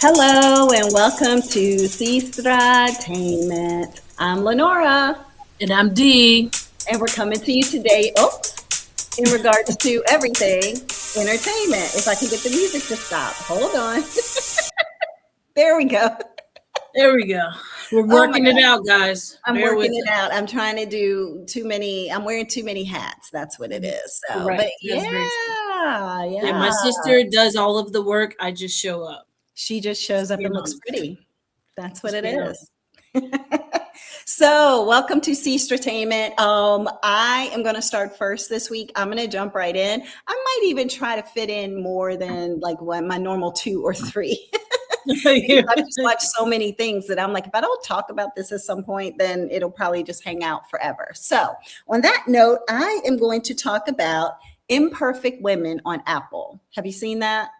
Hello and welcome to Sestra Tainment. I'm Lenora And I'm Dee. and we're coming to you today, in regards to everything entertainment. If I can get the music to stop. Hold on. There we go. There we go. We're Oh my working it out, guys. I'm Bear working with it us. out. I'm trying to do I'm wearing too many hats. That's what it is. So, Correct. but That's very true. Yeah, yeah. my sister does all of the work. I just show up. She just shows up You and know, looks pretty. That's what just it being honest. is. So, welcome to Sestra Tainment. I am going to start first this week. I'm going to jump right in. I might even try to fit in more than like what my normal 2 or 3. Because I've just watched so many things that I'm like, if I don't talk about this at some point, then it'll probably just hang out forever. So, on that note, I am going to talk about Imperfect Women on Apple. Have you seen that?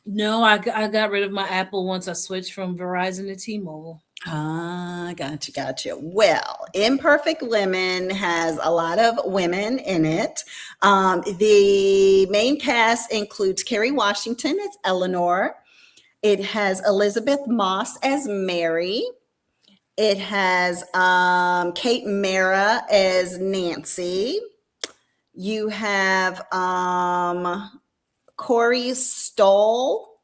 No, I got rid of my Apple once I switched from Verizon to T-Mobile. Ah, gotcha. Well, Imperfect Women has a lot of women in it. The main cast includes Kerry Washington as Eleanor. It has Elizabeth Moss as Mary. It has Kate Mara as Nancy. You have Corey Stoll.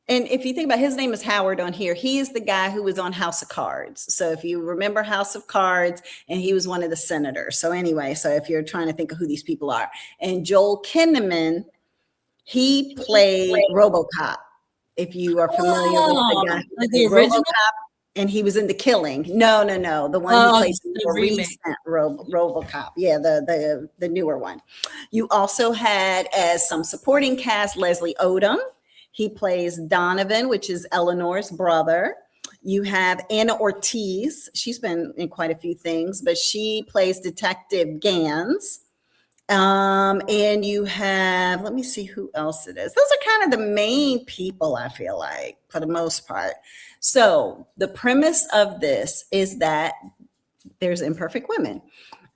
And if you think about his name is Howard on here, he is the guy who was on House of Cards. So if you remember House of Cards, and he was one of the senators. So anyway, so if you're trying to think of who these people are, and Joel Kinnaman, he played RoboCop. If you are familiar with the Oh, guy who like the played original? RoboCop, and he was in The Killing. No, the one who Oh, plays the the more remake. recent RoboCop. Yeah, the newer one. You also had as some supporting cast Leslie Odom. He plays Donovan, which is Eleanor's brother. You have Anna Ortiz. She's been in quite a few things, but she plays Detective Gans. And you have, let me see who else it is. Those are kind of the main people, I feel like, for the most part. So the premise of this is that there's imperfect women.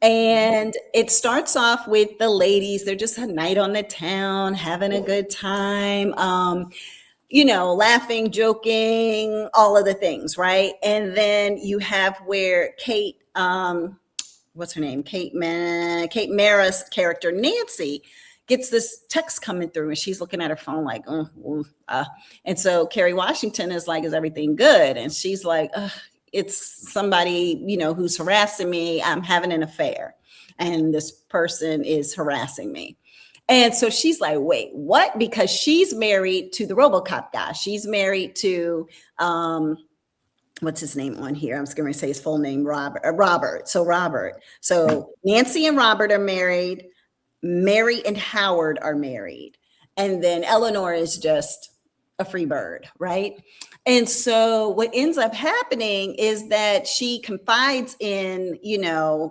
And it starts off with the ladies. They're just a night on the town, having a good time, laughing, joking, all of the things, right? And then you have where Kate, what's her name? Kate Mara's character, Nancy, gets this text coming through and she's looking at her phone like, and so Kerry Washington is like, is everything good? And she's like, it's somebody, who's harassing me. I'm having an affair and this person is harassing me. And so she's like, wait, what? Because she's married to the RoboCop guy. She's married to, what's his name on here? I was going to say his full name, Robert. So Nancy and Robert are married. Mary and Howard are married. And then Eleanor is just a free bird, right? And so what ends up happening is that she confides in,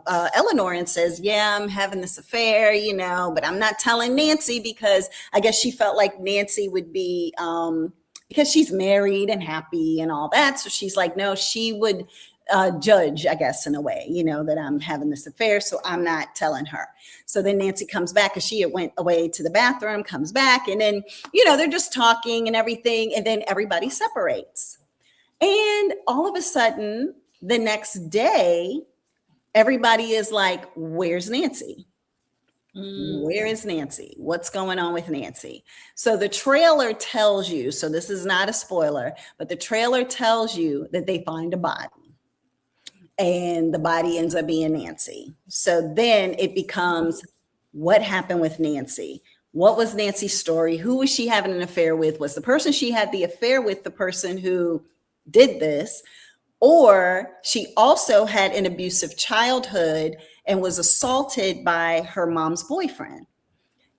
Eleanor and says, yeah, I'm having this affair, but I'm not telling Nancy because I guess she felt like Nancy would be, because she's married and happy and all that. So she's like, no, she would judge, I guess, in a way, that I'm having this affair. So I'm not telling her. So then Nancy comes back because she had went away to the bathroom, comes back. And then, they're just talking and everything. And then everybody separates. And all of a sudden, the next day, everybody is like, where's Nancy? Where is Nancy? What's going on with Nancy? So the trailer tells you, so this is not a spoiler, but the trailer tells you that they find a body. And the body ends up being Nancy. So then it becomes, what happened with Nancy? What was Nancy's story? Who was she having an affair with? Was the person she had the affair with the person who did this? Or she also had an abusive childhood and was assaulted by her mom's boyfriend.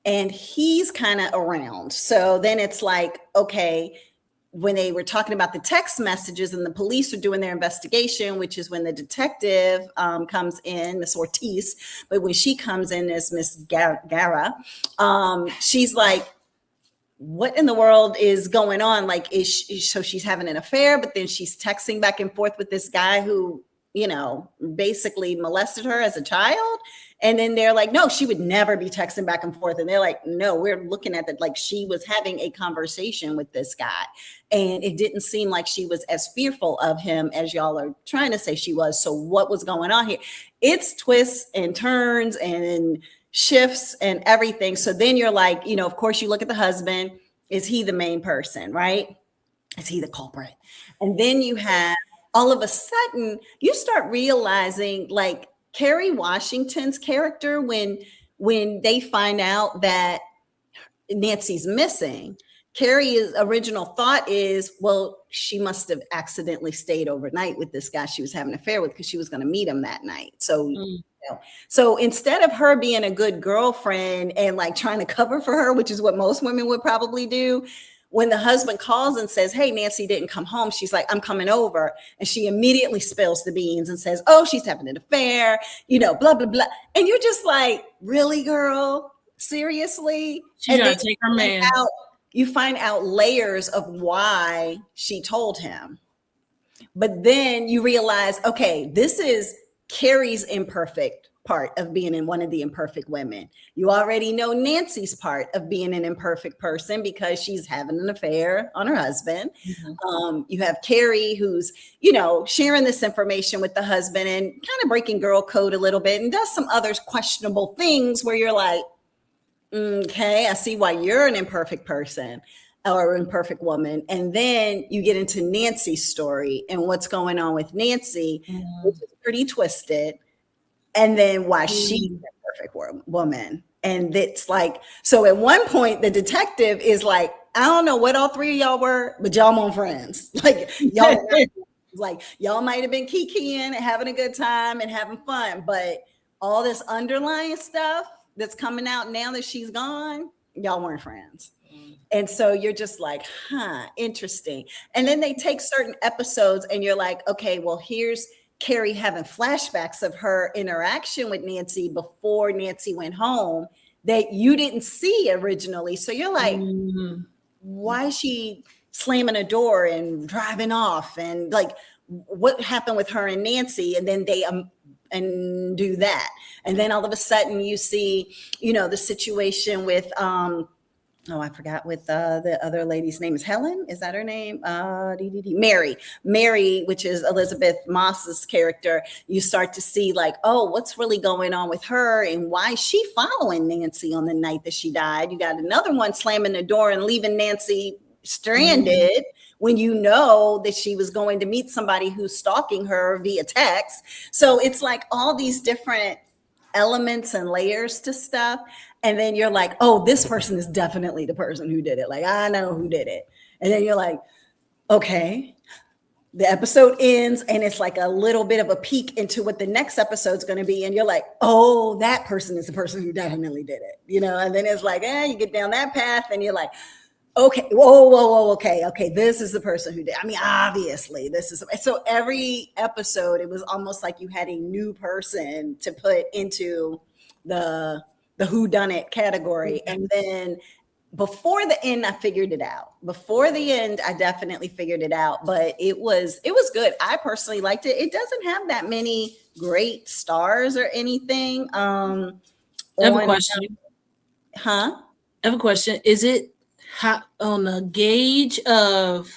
And he's kind of around. So then it's like, okay, when they were talking about the text messages and the police are doing their investigation, which is when the detective comes in, Miss Ortiz, but when she comes in as Miss Gara, she's like, what in the world is going on? Like, so she's having an affair, but then she's texting back and forth with this guy who, basically molested her as a child. And then they're like, no, she would never be texting back and forth. And they're like, no, we're looking at that. Like she was having a conversation with this guy. And it didn't seem like she was as fearful of him as y'all are trying to say she was. So what was going on here? It's twists and turns and shifts and everything. So then you're like, you know, of course you look at the husband. Is he the main person, right? Is he the culprit? And then you have all of a sudden you start realizing like Kerry Washington's character when they find out that Nancy's missing. Carrie's original thought is, well, she must have accidentally stayed overnight with this guy she was having an affair with because she was going to meet him that night. So, you know, so instead of her being a good girlfriend and like trying to cover for her, which is what most women would probably do, when the husband calls and says, hey, Nancy didn't come home, she's like, I'm coming over. And she immediately spills the beans and says, oh, she's having an affair, you know, blah, blah, blah. And you're just like, really, girl? Seriously? She's trying to take her man. You find out layers of why she told him. But then you realize, okay, this is Carrie's imperfect part of being in one of the imperfect women. You already know Nancy's part of being an imperfect person because she's having an affair on her husband. Mm-hmm. You have Carrie who's, you know, sharing this information with the husband and kind of breaking girl code a little bit and does some other questionable things where you're like, okay, I see why you're an imperfect person or imperfect woman. And then you get into Nancy's story and what's going on with Nancy, which is pretty twisted. And then why she's an imperfect woman. And it's like, so at one point, the detective is like, I don't know what all three of y'all were, but y'all weren't friends. Like, y'all, like, y'all might have been kikiing and having a good time and having fun, but all this underlying stuff that's coming out now that she's gone, y'all weren't friends. And so you're just like, interesting. And then they take certain episodes and you're like, okay, well, here's Carrie having flashbacks of her interaction with Nancy before Nancy went home that you didn't see originally. So you're like, why is she slamming a door and driving off? And like, what happened with her and Nancy? And then they and do that. And then all of a sudden you see, you know, the situation with, I forgot with the other lady's name is Helen. Is that her name? Mary, which is Elizabeth Moss's character. You start to see like, oh, what's really going on with her and why is she following Nancy on the night that she died? You got another one slamming the door and leaving Nancy stranded when you know that she was going to meet somebody who's stalking her via text. So it's like all these different elements and layers to stuff. And then you're like, oh, this person is definitely the person who did it. Like, I know who did it. And then you're like, okay, the episode ends and it's like a little bit of a peek into what the next episode's going to be. And you're like, oh, that person is the person who definitely did it. You know, and then it's like, you get down that path and you're like, okay, whoa, okay, this is the person who did. I mean, obviously, this is. So every episode, it was almost like you had a new person to put into the whodunit category. And then before the end, I figured it out. Before the end, I definitely figured it out. But it was good. I personally liked it. It doesn't have that many great stars or anything. I have a question. I have a question. Is it on a gauge of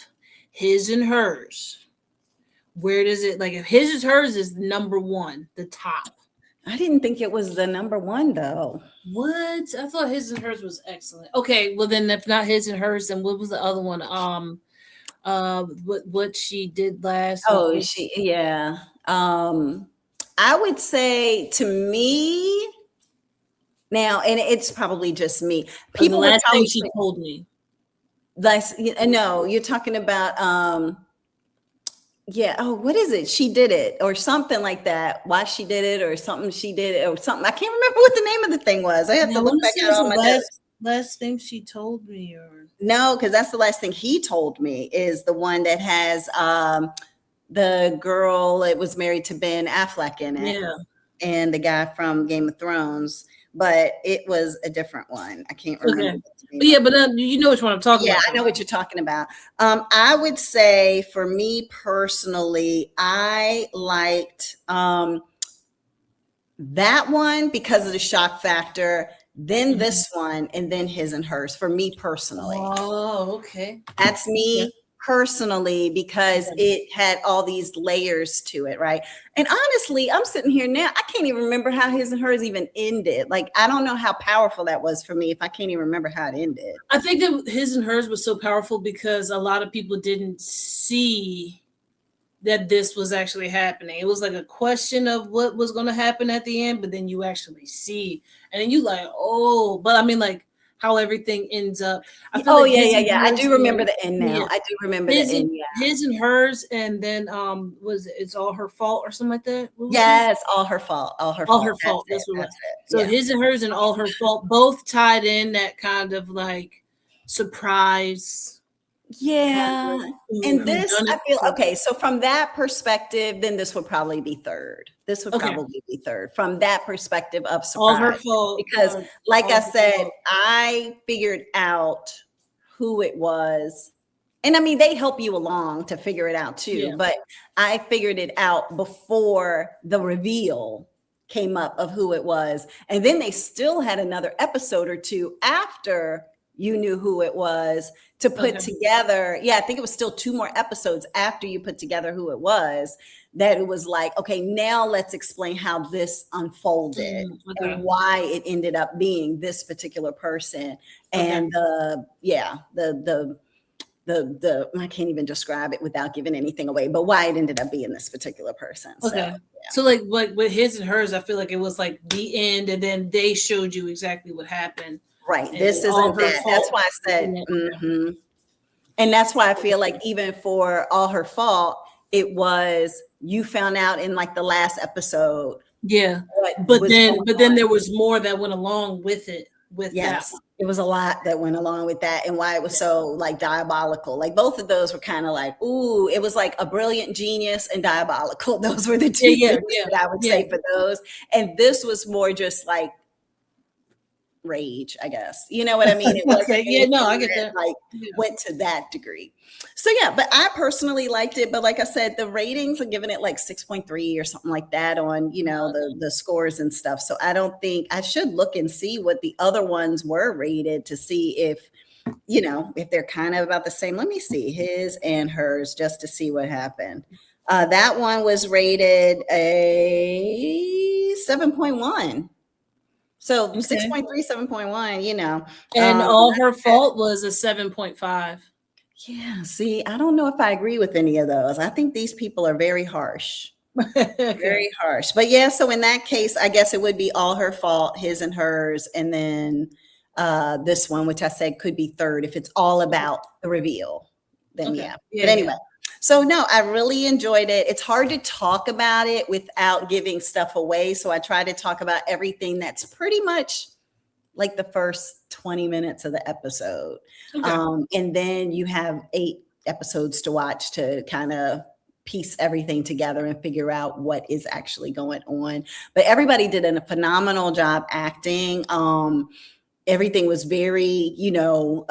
his and hers? Where does it, like, if his and hers is number one, the top? I didn't think it was the number one though. What? I thought his and hers was excellent. Okay, well then if not his and hers, then what was the other one? What she did last? Oh, I would say to me now, and it's probably just me. People, the last thing she told me. No, you're talking about what is it? She did it or something like that. Why she did it or something she did it or something. I can't remember what the name of the thing was. I have to look back at all my notes. Last thing she told me, or no, because that's the last thing he told me is the one that has the girl that was married to Ben Affleck in it. Yeah. And the guy from Game of Thrones. But it was a different one. I can't remember. Okay. But you know which one I'm talking about. Yeah, I know what you're talking about. I would say for me personally, I liked that one because of the shock factor, then Mhm. this one, and then his and hers for me personally. Oh, okay. That's me Okay. personally because Okay. it had all these layers to it, right? And honestly, I'm sitting here now, I can't even remember how his and hers even ended. Like, I don't know how powerful that was for me if I can't even remember how it ended. I think that his and hers was so powerful because a lot of people didn't see that this was actually happening. It was like a question of what was going to happen at the end, but then you actually see, and then you like, oh, but I mean, like how everything ends up. I feel Oh like yeah, his yeah, and yeah. I hers, do remember the end yeah, now. I do remember the end. Yeah. his and hers, and then was it's all her fault or something like that. What was his? Yes, all her fault. All her All fault. her That's fault. it. That's what it was. That's it. So Yeah. his and hers and all her fault both tied in that kind of like surprise kind Yeah. of And who this, done I it. feel okay. So from that perspective, then this would probably be third. This would Okay. probably be third from that perspective of All her surprise. fault. Because, like All I her said, fault. I figured out who it was. And I mean, they help you along to figure it out too, Yeah. but I figured it out before the reveal came up of who it was. And then they still had another episode or two after you knew who it was to put Okay. together. Yeah, I think it was still 2 more episodes after you put together who it was, that it was like, okay, now let's explain how this unfolded Okay. and why it ended up being this particular person. Okay. And the I can't even describe it without giving anything away, but why it ended up being this particular person. So Okay. So like with his and hers, I feel like it was like the end, and then they showed you exactly what happened. right, And this all isn't her that. That's fault. why I said, Okay. and that's why I feel like even for all her fault, it was you found out in like the last episode Yeah. what But was then going but then there was more that went along with it, with that Yes, one. it was a lot that went along with that and why it was so like diabolical. Like both of those were kind of like, ooh, it was like a brilliant genius and diabolical. Those were the two things that I would say for those. And this was more just like rage, I guess. You know what I mean? It wasn't Okay. Yeah, no, I anything get that that. like Yeah. went to that degree. So yeah, but I personally liked it. But like I said, the ratings are giving it like 6.3 or something like that on, you know, the scores and stuff. So I don't think I should look and see what the other ones were rated to see if, you know, if they're kind of about the same. Let me see his and hers just to see what happened. That one was rated a 7.1. So Okay. 6.3, 7.1, you know. And all her fault was a 7.5. Yeah, see, I don't know if I agree with any of those. I think these people are very harsh. Okay. Very harsh. But yeah, so in that case, I guess it would be all her fault, his and hers, and then this one, which I said could be third if it's all about the reveal. Then Okay. yeah. Yeah, But anyway, yeah. so no, I really enjoyed it. It's hard to talk about it without giving stuff away. So I try to talk about everything that's pretty much like the first 20 minutes of the episode. Okay. And then you have 8 episodes to watch to kind of piece everything together and figure out what is actually going on. But everybody did a phenomenal job acting. Everything was very, you know,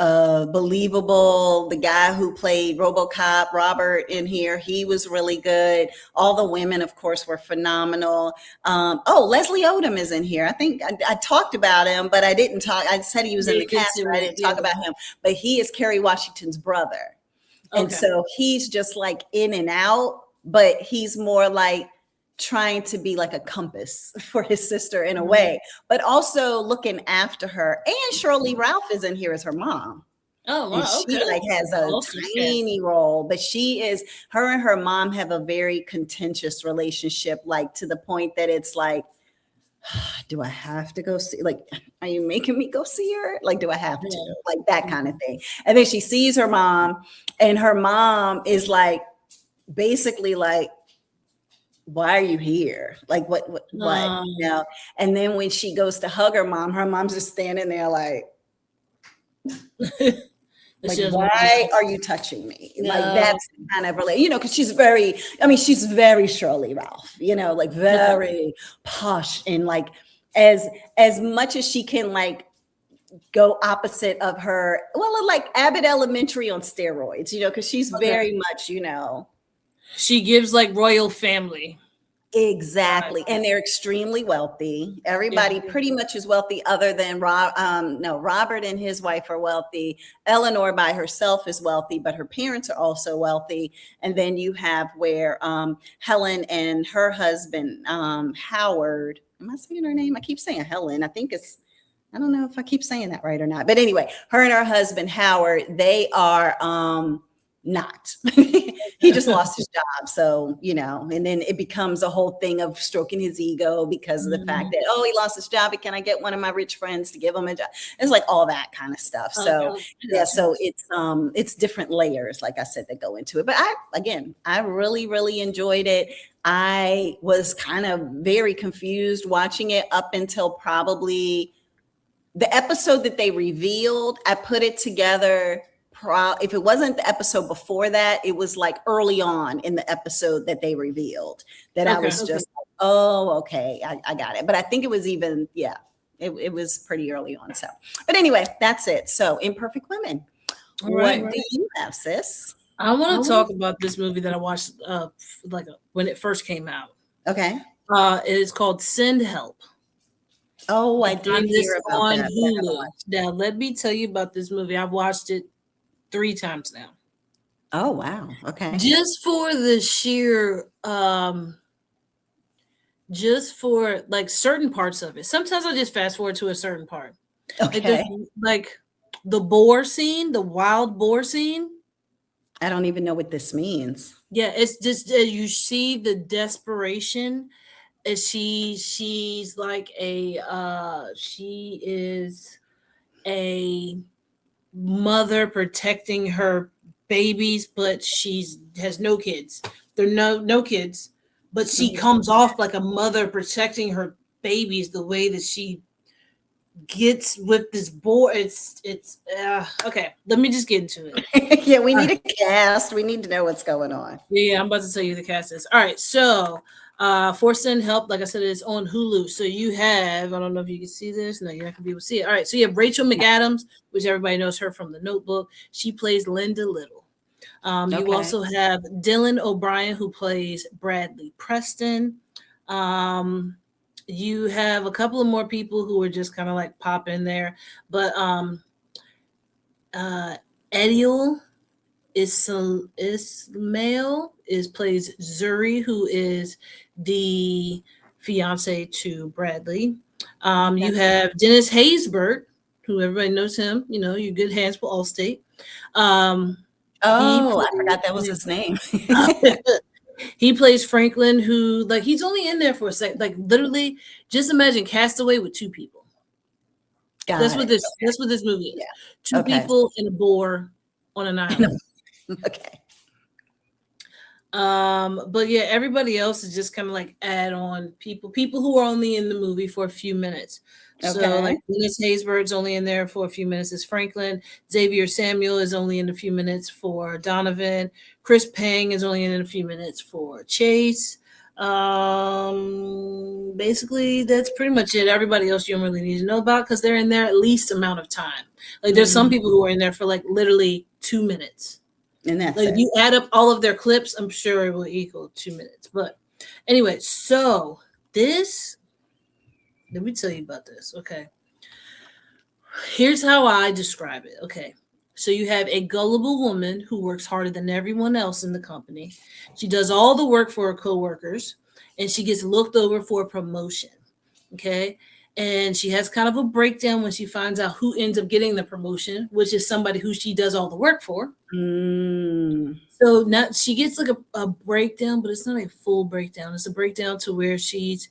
believable. The guy who played RoboCop, Robert, in here, he was really good. All the women, of course, were phenomenal. Leslie Odom is in here. I think I talked about him, but I didn't talk. I said he was in the cast, but I didn't talk about him. But he is Kerry Washington's brother. And so he's just like in and out, but he's more like trying to be like a compass for his sister in a way, but also looking after her. And Shirley Ralph is in here as her mom. Oh, wow. And she like has a tiny role, but her and her mom have a very contentious relationship, like to the point that it's like, do I have to go see, like, are you making me go see her? Like, do I have to? Like that kind of thing. And then she sees her mom, and her mom is like, basically like, why are you here? Like, what, you know? And then when she goes to hug her mom's just standing there like, why are you touching me? Like, that's kind of really, you know, because she's very Shirley Ralph, you know, like very posh and like as much as she can like go opposite of her, well, like Abbott Elementary on steroids, you know, because she's very much, you know. She gives like royal family. Exactly. And they're extremely wealthy. Everybody pretty much is wealthy other than Robert and his wife are wealthy. Eleanor by herself is wealthy, but her parents are also wealthy. And then you have where Helen and her husband, Howard, am I saying her name? I keep saying Helen. I don't know if I keep saying that right or not. But anyway, her and her husband, Howard, they are not. He just lost his job. So, and then it becomes a whole thing of stroking his ego because of the fact that, he lost his job. Can I get one of my rich friends to give him a job? It's like all that kind of stuff. So so it's different layers, like I said, that go into it. But I really, really enjoyed it. I was kind of very confused watching it up until probably the episode that they revealed. I put it together. If it wasn't the episode before that, it was like early on in the episode that they revealed that I was just like, oh, okay, I got it. But I think it was even, it was pretty early on. So, but anyway, that's it. So Imperfect Women. What do you have, sis? I want to talk about this movie that I watched when it first came out. Okay. It is called Send Help. Oh, I did hear about on that. Hulu. Now, let me tell you about this movie. I've watched it 3 times now. Oh, wow. Okay. Just for the sheer, just for like certain parts of it. Sometimes I just fast forward to a certain part. Okay. Like the boar scene, the wild boar scene. I don't even know what this means. Yeah, it's just you see the desperation. She's like she is a mother protecting her babies, but has no kids. There are no kids, but she comes off like a mother protecting her babies the way that she gets with this boy. It's okay. Let me just get into it. Yeah, we need a cast. We need to know what's going on. Yeah, I'm about to tell you the cast is. All right, so for Send Help, like I said, it's on Hulu. So you have, I don't know if you can see this. No, you're not gonna be able to see it. All right, so you have Rachel McAdams, which everybody knows her from The Notebook. She plays Linda Little. You also have Dylan O'Brien, who plays Bradley Preston. You have a couple of more people who are just kind of like pop in there, but Ediel Ismail plays Zuri, who is the fiance to Bradley. You have Dennis Haysbert, who everybody knows him. Your good hands for Allstate. I forgot that was his name. He plays Franklin, who he's only in there for a second. Like literally, just imagine Castaway with 2 people. That's what this movie is. Yeah. 2 people in a boar on an island. Okay. But yeah, everybody else is just kind of like add-on people who are only in the movie for a few minutes. So like Dennis Haysbert's only in there for a few minutes as Franklin. Xavier Samuel is only in a few minutes for Donovan. Chris Pang is only in a few minutes for Chase. Basically that's pretty much it. Everybody else you don't really need to know about because they're in there at least amount of time. Like there's some people who are in there for like literally 2 minutes. And that's like you add up all of their clips, I'm sure it will equal 2 minutes. But anyway, so let me tell you about this. Okay. Here's how I describe it. Okay. So you have a gullible woman who works harder than everyone else in the company. She does all the work for her coworkers and she gets looked over for a promotion. Okay. And she has kind of a breakdown when she finds out who ends up getting the promotion, which is somebody who she does all the work for. So now she gets like a breakdown, but it's not a full breakdown. It's a breakdown to where she's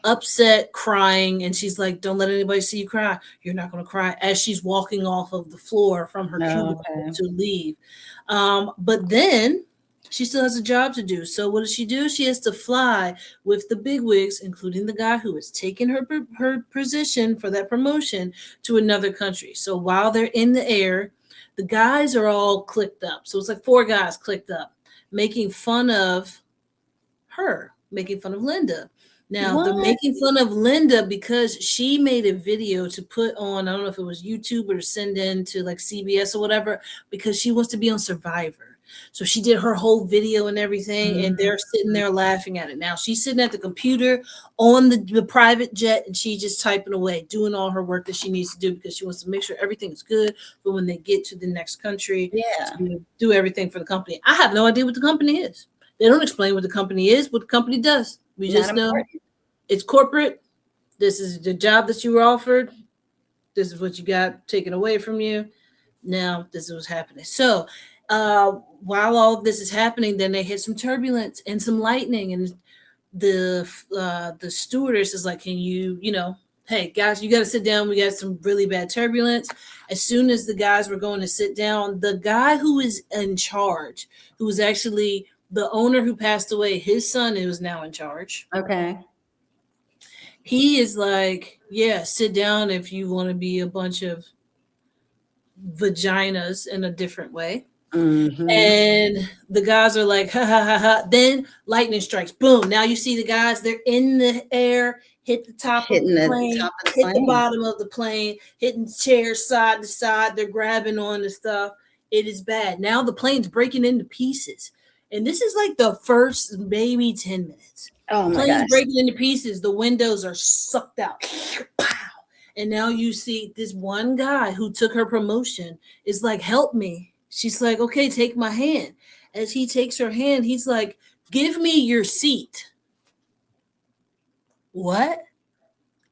upset, crying, and she's like, don't let anybody see you cry. You're not going to cry, as she's walking off of the floor from her cubicle to leave. But then she still has a job to do. So what does she do? She has to fly with the bigwigs, including the guy who has taken her position for that promotion, to another country. So while they're in the air, the guys are all clicked up. So it's like 4 guys clicked up, making fun of her, making fun of Linda. Now, they're making fun of Linda because she made a video to put on, I don't know if it was YouTube or send in to like CBS or whatever, because she wants to be on Survivor. So she did her whole video and everything, and they're sitting there laughing at it. Now she's sitting at the computer on the private jet, and she's just typing away, doing all her work that she needs to do because she wants to make sure everything is good for when they get to the next country. Yeah. To do everything for the company. I have no idea what the company is. They don't explain what the company is, what the company does. We just know it's corporate. This is the job that you were offered. This is what you got taken away from you. Now this is what's happening. So while all of this is happening, then they hit some turbulence and some lightning, and the stewardess is like, can you, hey guys, you got to sit down. We got some really bad turbulence. As soon as the guys were going to sit down, the guy who is in charge, who was actually the owner who passed away, his son is now in charge. Okay. He is like, yeah, sit down if you want to be a bunch of vaginas in a different way. Mm-hmm. And the guys are like, ha ha ha ha. Then lightning strikes. Boom. Now you see the guys, they're in the air, hit the top of the plane, hit the bottom of the plane, hitting chairs side to side. They're grabbing on the stuff. It is bad. Now the plane's breaking into pieces. And this is like the first maybe 10 minutes. Oh my Plane's gosh. breaking into pieces. The windows are sucked out. And now you see this one guy who took her promotion is like, help me. She's like, okay, take my hand. As he takes her hand, he's like, give me your seat. What?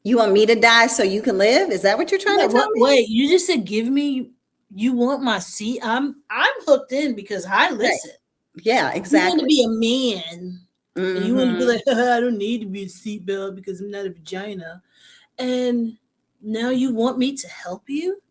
You want me to die so you can live? Is that what you're trying to tell me? Wait, you just said give me, you want my seat? I'm hooked in because I listen. Right. Yeah, exactly. You want to be a man. Mm-hmm. And you want to be like, I don't need to be a seatbelt because I'm not a vagina. And now you want me to help you?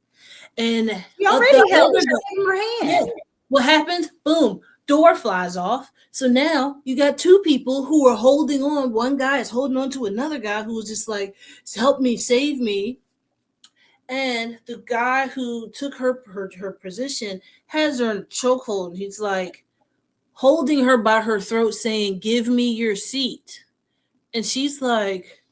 And you already helped her hand. Yeah. What happens? Boom, door flies off. So now you got two people who are holding on. One guy is holding on to another guy who was just like, help me, save me. And the guy who took her position has her in a chokehold. He's like holding her by her throat saying, give me your seat. And she's like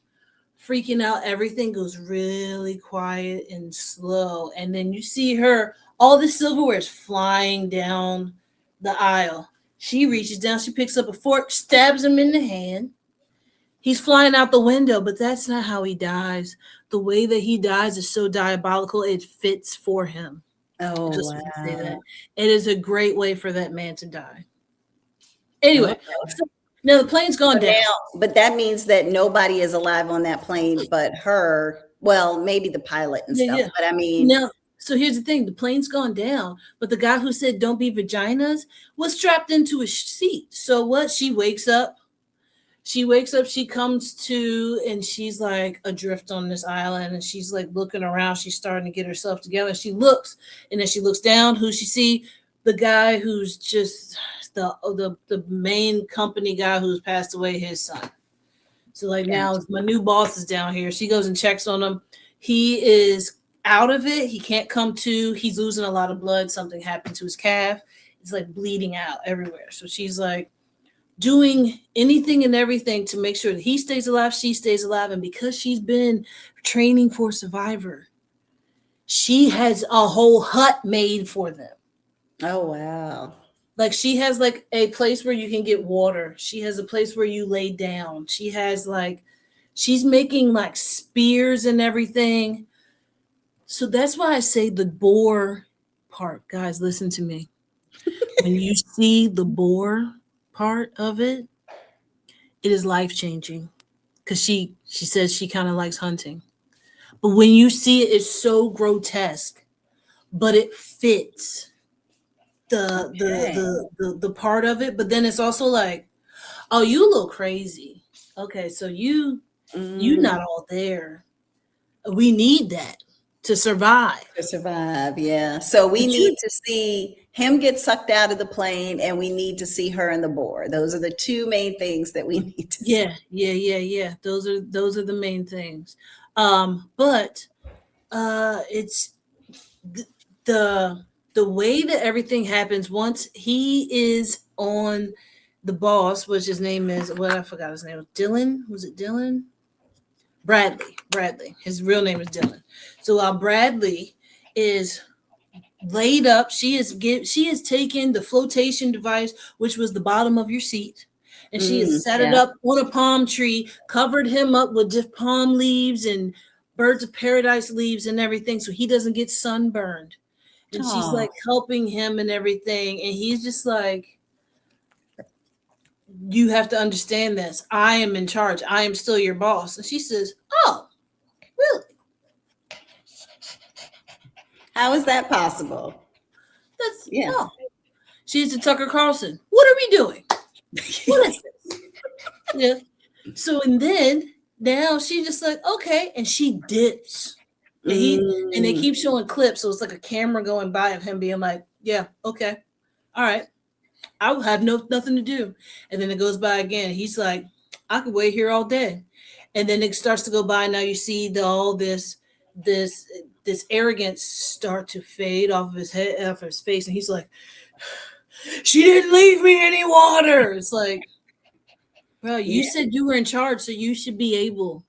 freaking out. Everything goes really quiet and slow. And then you see her, all the silverware is flying down the aisle. She reaches down, she picks up a fork, stabs him in the hand. He's flying out the window, but that's not how he dies. The way that he dies is so diabolical, it fits for him. Oh, just wow. say that. It is a great way for that man to die. Anyway, so now the plane's gone down. But that means that nobody is alive on that plane but her. Well, maybe the pilot and stuff. Yeah. But I mean, no. So here's the thing: the plane's gone down, but the guy who said "Don't be vaginas" was strapped into a seat. So what? She wakes up. She comes to, and she's like adrift on this island, and she's like looking around. She's starting to get herself together. She looks, and then she looks down. Who she see? The guy who's just the main company guy who's passed away, his son. So like now my new boss is down here. She goes and checks on him. He is out of it. He can't come to. He's losing a lot of blood. Something happened to his calf. It's like bleeding out everywhere. So she's like doing anything and everything to make sure that he stays alive, she stays alive. And because she's been training for Survivor, she has a whole hut made for them. Oh, wow. Like she has like a place where you can get water. She has a place where you lay down. She has like, she's making like spears and everything. So that's why I say the boar part. Guys, listen to me. When you see the boar part of it, it is life-changing. Because she says she kind of likes hunting. But when you see it, it's so grotesque. But it fits the part of it. But then it's also like, oh, you a little crazy. Okay, so you not all there. We need that to survive. Yeah. So we need to see him get sucked out of the plane, and we need to see her and the boar. Those are the two main things that we need to see. Yeah. Those are the main things. But it's the way that everything happens once he is on the boss, which his name is, I forgot his name. Dylan? Was it Dylan? Bradley. His real name is Dylan. So while Bradley is laid up. She has taken the flotation device, which was the bottom of your seat, and she has set it Yeah. up on a palm tree, covered him up with just palm leaves and birds of paradise leaves and everything, so he doesn't get sunburned. And she's Oh, like helping him and everything, and he's just like, you have to understand this. I am in charge. I am still your boss. And she says, oh, really? how is that possible? That's Yeah. no. She's to Tucker Carlson. What are we doing? What is this? Yeah. So and then now she's just like, okay, and she dips. And and they keep showing clips, so it's like a camera going by of him being like, yeah, okay, all right, I will have nothing to do. And then it goes by again. He's like, I could wait here all day. And then it starts to go by. Now you see all this arrogance start to fade off of his head, off of his face, and he's like, she didn't leave me any water. It's like, bro, you said you were in charge, so you should be able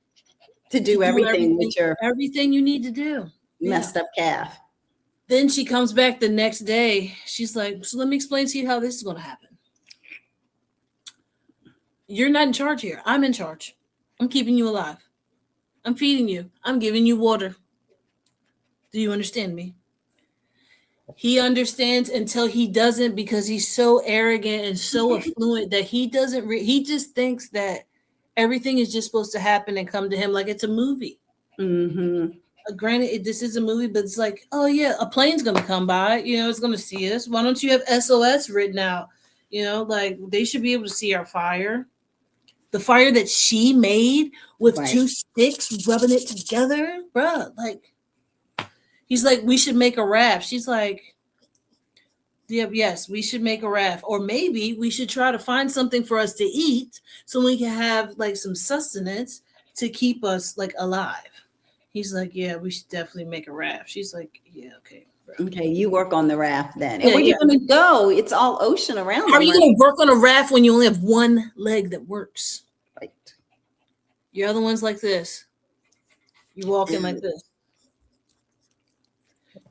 to do everything with your everything you need to do. messed up calf. Then she comes back the next day. She's like, so let me explain to you how this is going to happen. You're not in charge here. I'm in charge. I'm keeping you alive. I'm feeding you. I'm giving you water. Do you understand me? He understands until he doesn't, because he's so arrogant and so affluent that he doesn't. He just thinks that everything is just supposed to happen and come to him like it's a movie. Mm-hmm. Granted, this is a movie, but it's like, oh yeah, a plane's gonna come by. You know, it's gonna see us. Why don't you have SOS written out? You know, like they should be able to see our fire. The fire that she made with two sticks rubbing it together, bruh. Like, he's like, we should make a raft. She's like, yeah, yes, we should make a raft. Or maybe we should try to find something for us to eat so we can have like some sustenance to keep us like alive. He's like, yeah, we should definitely make a raft. She's like, yeah, okay. Bro. Okay, you work on the raft then. Yeah, and where you going to go? It's all ocean around. How are you going to work on a raft when you only have one leg that works? Right. Your other one's like this. You walk in like this.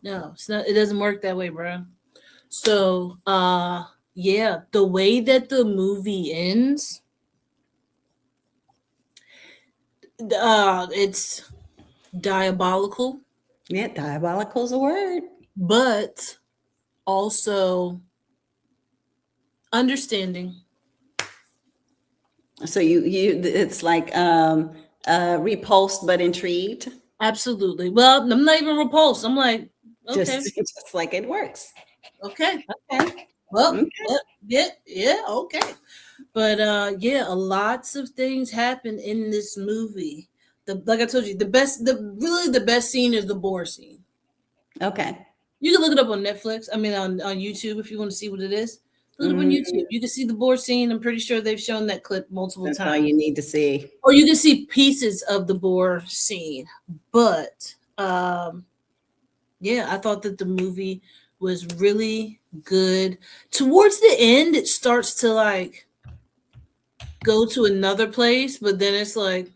No, it's not. It doesn't work that way, bro. So, yeah, the way that the movie ends, it's diabolical. Yeah, diabolical is a word. But also understanding. So you it's like repulsed but intrigued. Absolutely. Well, I'm not even repulsed. I'm like, okay, just like it works. Okay. Well, okay. Yeah, okay. But yeah, lots of things happen in this movie. Like I told you, the best scene is the boar scene. Okay. You can look it up on Netflix. I mean, on YouTube if you want to see what it is. Look up on YouTube. You can see the boar scene. I'm pretty sure they've shown that clip multiple times. That's all you need to see. Or you can see pieces of the boar scene. But yeah, I thought that the movie was really good. Towards the end, it starts to like go to another place, but then it's like,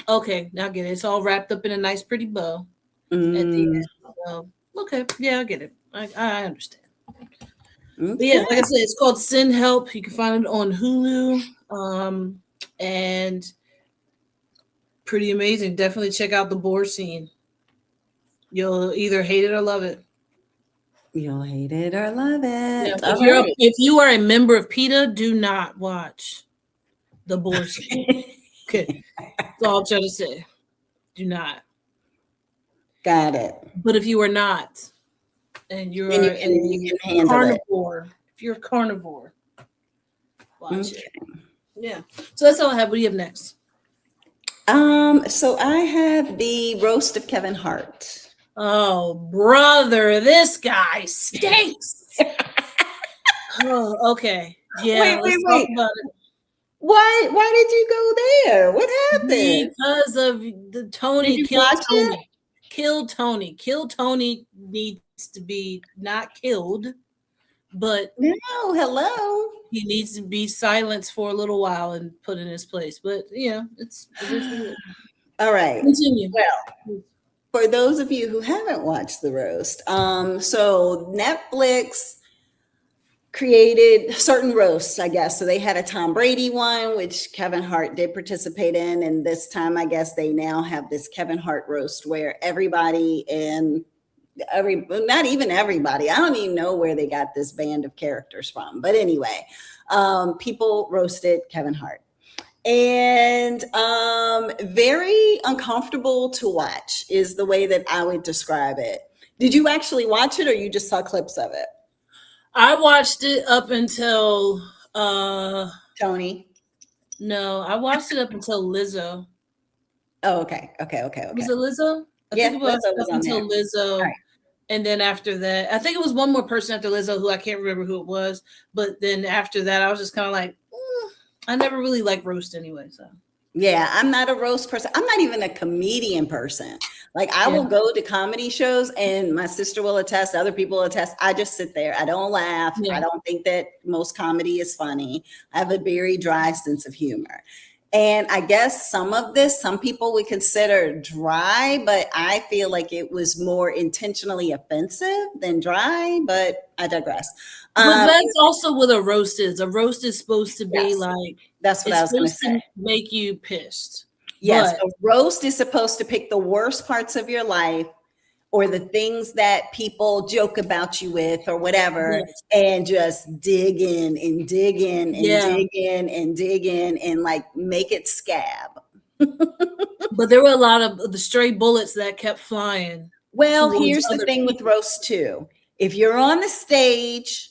okay, now I get it. It's all wrapped up in a nice, pretty bow at the end. So, okay, yeah, I get it. I understand. Okay. But yeah, like I said, it's called Send Help. You can find it on Hulu. And pretty amazing. Definitely check out the boar scene. You'll either hate it or love it. You'll hate it or love it. Yeah, if you are a member of PETA, do not watch the boar scene. Okay. That's all I'm trying to say. Do not. Got it. But if you are not, and you're you can carnivore, if you're a carnivore, watch it. Yeah. So that's all I have. What do you have next? So I have the roast of Kevin Hart. Oh, brother, this guy stinks. Oh, okay. Yeah. Wait. Talk about it. Why did you go there? What happened? Because of the Tony. Kill Tony. Kill Tony needs to be not killed, but no, hello. He needs to be silenced for a little while and put in his place. But yeah, it's all right. Continue. Well, for those of you who haven't watched the roast, so Netflix created certain roasts, I guess. So they had a Tom Brady one, which Kevin Hart did participate in. And this time, I guess they now have this Kevin Hart roast where everybody and not even everybody, I don't even know where they got this band of characters from. But anyway, people roasted Kevin Hart. And very uncomfortable to watch is the way that I would describe it. Did you actually watch it or you just saw clips of it? I watched it up until Tony. No, I watched it up until Lizzo. Oh, okay. Was it Lizzo? I Yeah, think it was Lizzo was up on until there. Lizzo. Right. And then after that, I think it was one more person after Lizzo who I can't remember who it was. But then after that, I was just kind of like, I never really liked roast anyway. So yeah, I'm not a roast person. I'm not even a comedian person. Like I will go to comedy shows and my sister will attest, other people will attest. I just sit there. I don't laugh. Yeah. I don't think that most comedy is funny. I have a very dry sense of humor. And I guess some people would consider dry, but I feel like it was more intentionally offensive than dry, but I digress. But that's also what a roast is. A roast is supposed to be yes, like, that's what I was going to supposed say. to make you pissed. Yes, But a roast is supposed to pick the worst parts of your life or the things that people joke about you with or whatever, yes, and just dig in and dig in and Yeah. dig in and dig in and like make it scab. but there were a lot of the stray bullets that kept flying. Well, towards here's the other thing with roast too. If you're on the stage,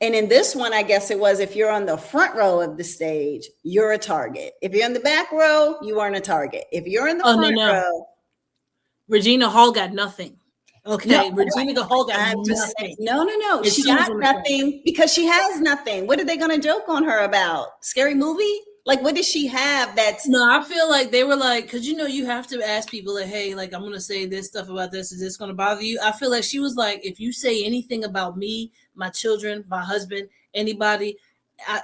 and in this one, I guess it was if you're on the front row of the stage, you're a target. If you're in the back row, you aren't a target. If you're in the front row, Regina Hall got nothing. Okay, no, Regina Hall got I'm just nothing. saying, no. And She she was got on the front. nothing because she has nothing. What are they going to joke on her about? Scary movie? Like, what does she have that's No, I feel like they were like, because you have to ask people like, hey, like I'm gonna say this stuff about this. Is this gonna bother you? I feel like she was like, if you say anything about me, my children, my husband, anybody,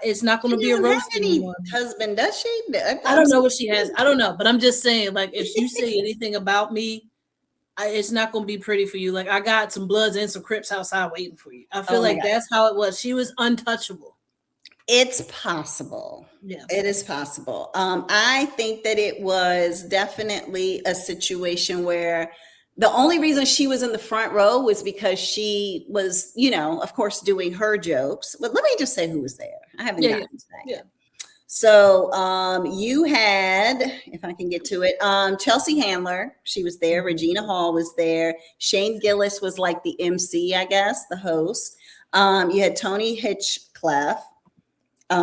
it's not gonna be a roast anymore. husband, does she? I don't know what she has. I don't know, but I'm just saying, like, if you say anything about me, it's not gonna be pretty for you. Like, I got some Bloods and some Crips outside waiting for you. I feel like that's how it was. She was untouchable. It's possible. Yeah, it is possible. I think that it was definitely a situation where the only reason she was in the front row was because she was, of course, doing her jokes. But let me just say who was there. I haven't gotten to that yet. So you had, if I can get to it, Chelsea Handler, she was there. Regina Hall was there. Shane Gillis was like the MC, I guess, the host. You had Tony Hinchcliffe.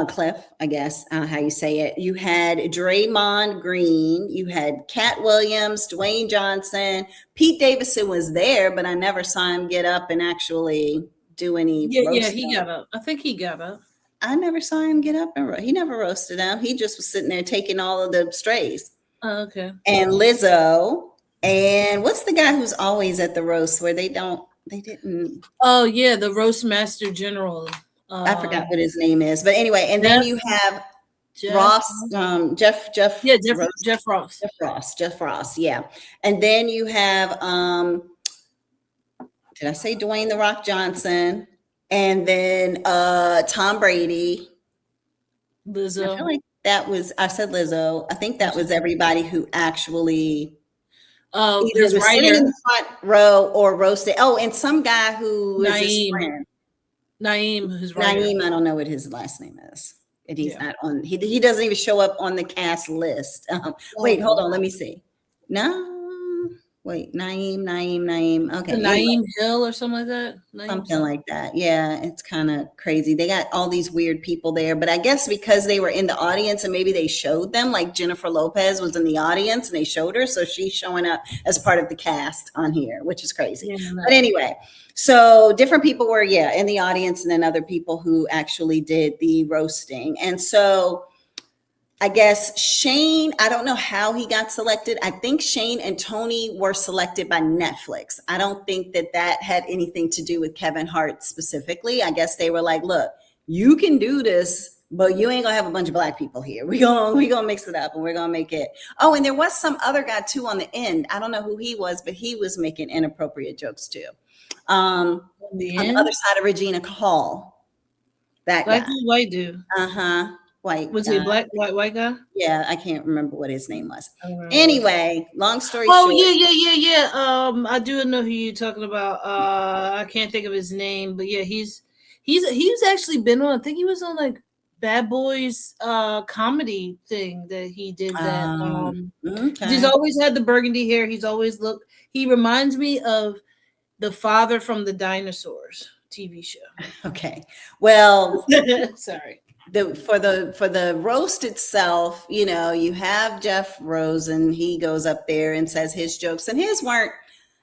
Cliff, I guess, how you say it. You had Draymond Green, you had Cat Williams, Dwayne Johnson, Pete Davidson was there, but I never saw him get up and actually do any. Yeah, he got up. I think he got up. I never saw him get up and he never roasted them. He just was sitting there taking all of the strays. Oh, okay. And Lizzo, and what's the guy who's always at the roast where they didn't. Oh yeah, the roast master general. I forgot what his name is, but anyway, and then you have Ross, Jeff Ross, yeah. And then you have, did I say Dwayne "The Rock" Johnson? And then Tom Brady. Lizzo. I feel like I said Lizzo. I think that was everybody who actually either was sitting in the front row or roasted. Oh, and some guy who is his friend. Naeem, his writer. Naeem, I don't know what his last name is. And he's not on, he doesn't even show up on the cast list. Wait, hold on, let me see. No, wait, Naeem. Okay. Naeem Hill or something like that? Something like that. Yeah, it's kind of crazy. They got all these weird people there, but I guess because they were in the audience and maybe they showed them, like Jennifer Lopez was in the audience and they showed her. So she's showing up as part of the cast on here, which is crazy. Yeah, but anyway, so different people were, in the audience, and then other people who actually did the roasting. And so I guess Shane, I don't know how he got selected. I think Shane and Tony were selected by Netflix. I don't think that had anything to do with Kevin Hart specifically. I guess they were like, look, you can do this but you ain't gonna have a bunch of black people here. We gonna mix it up and we're gonna make it. Oh, and there was some other guy too on the end. I don't know who he was, but he was making inappropriate jokes too. On the other side of Regina Hall, that black guy. dude, white dude. White. Was he a black white guy? Yeah, I can't remember what his name was. Anyway, long story short. Yeah. I do know who you're talking about. I can't think of his name, but yeah, he's actually been on. I think he was on like Bad Boys comedy thing that he did. Okay. He's always had the burgundy hair. He's always looked. He reminds me of the father from the Dinosaurs TV show. Okay, well, sorry. For the roast itself, you know, you have Jeff Rosen. He goes up there and says his jokes, and his weren't.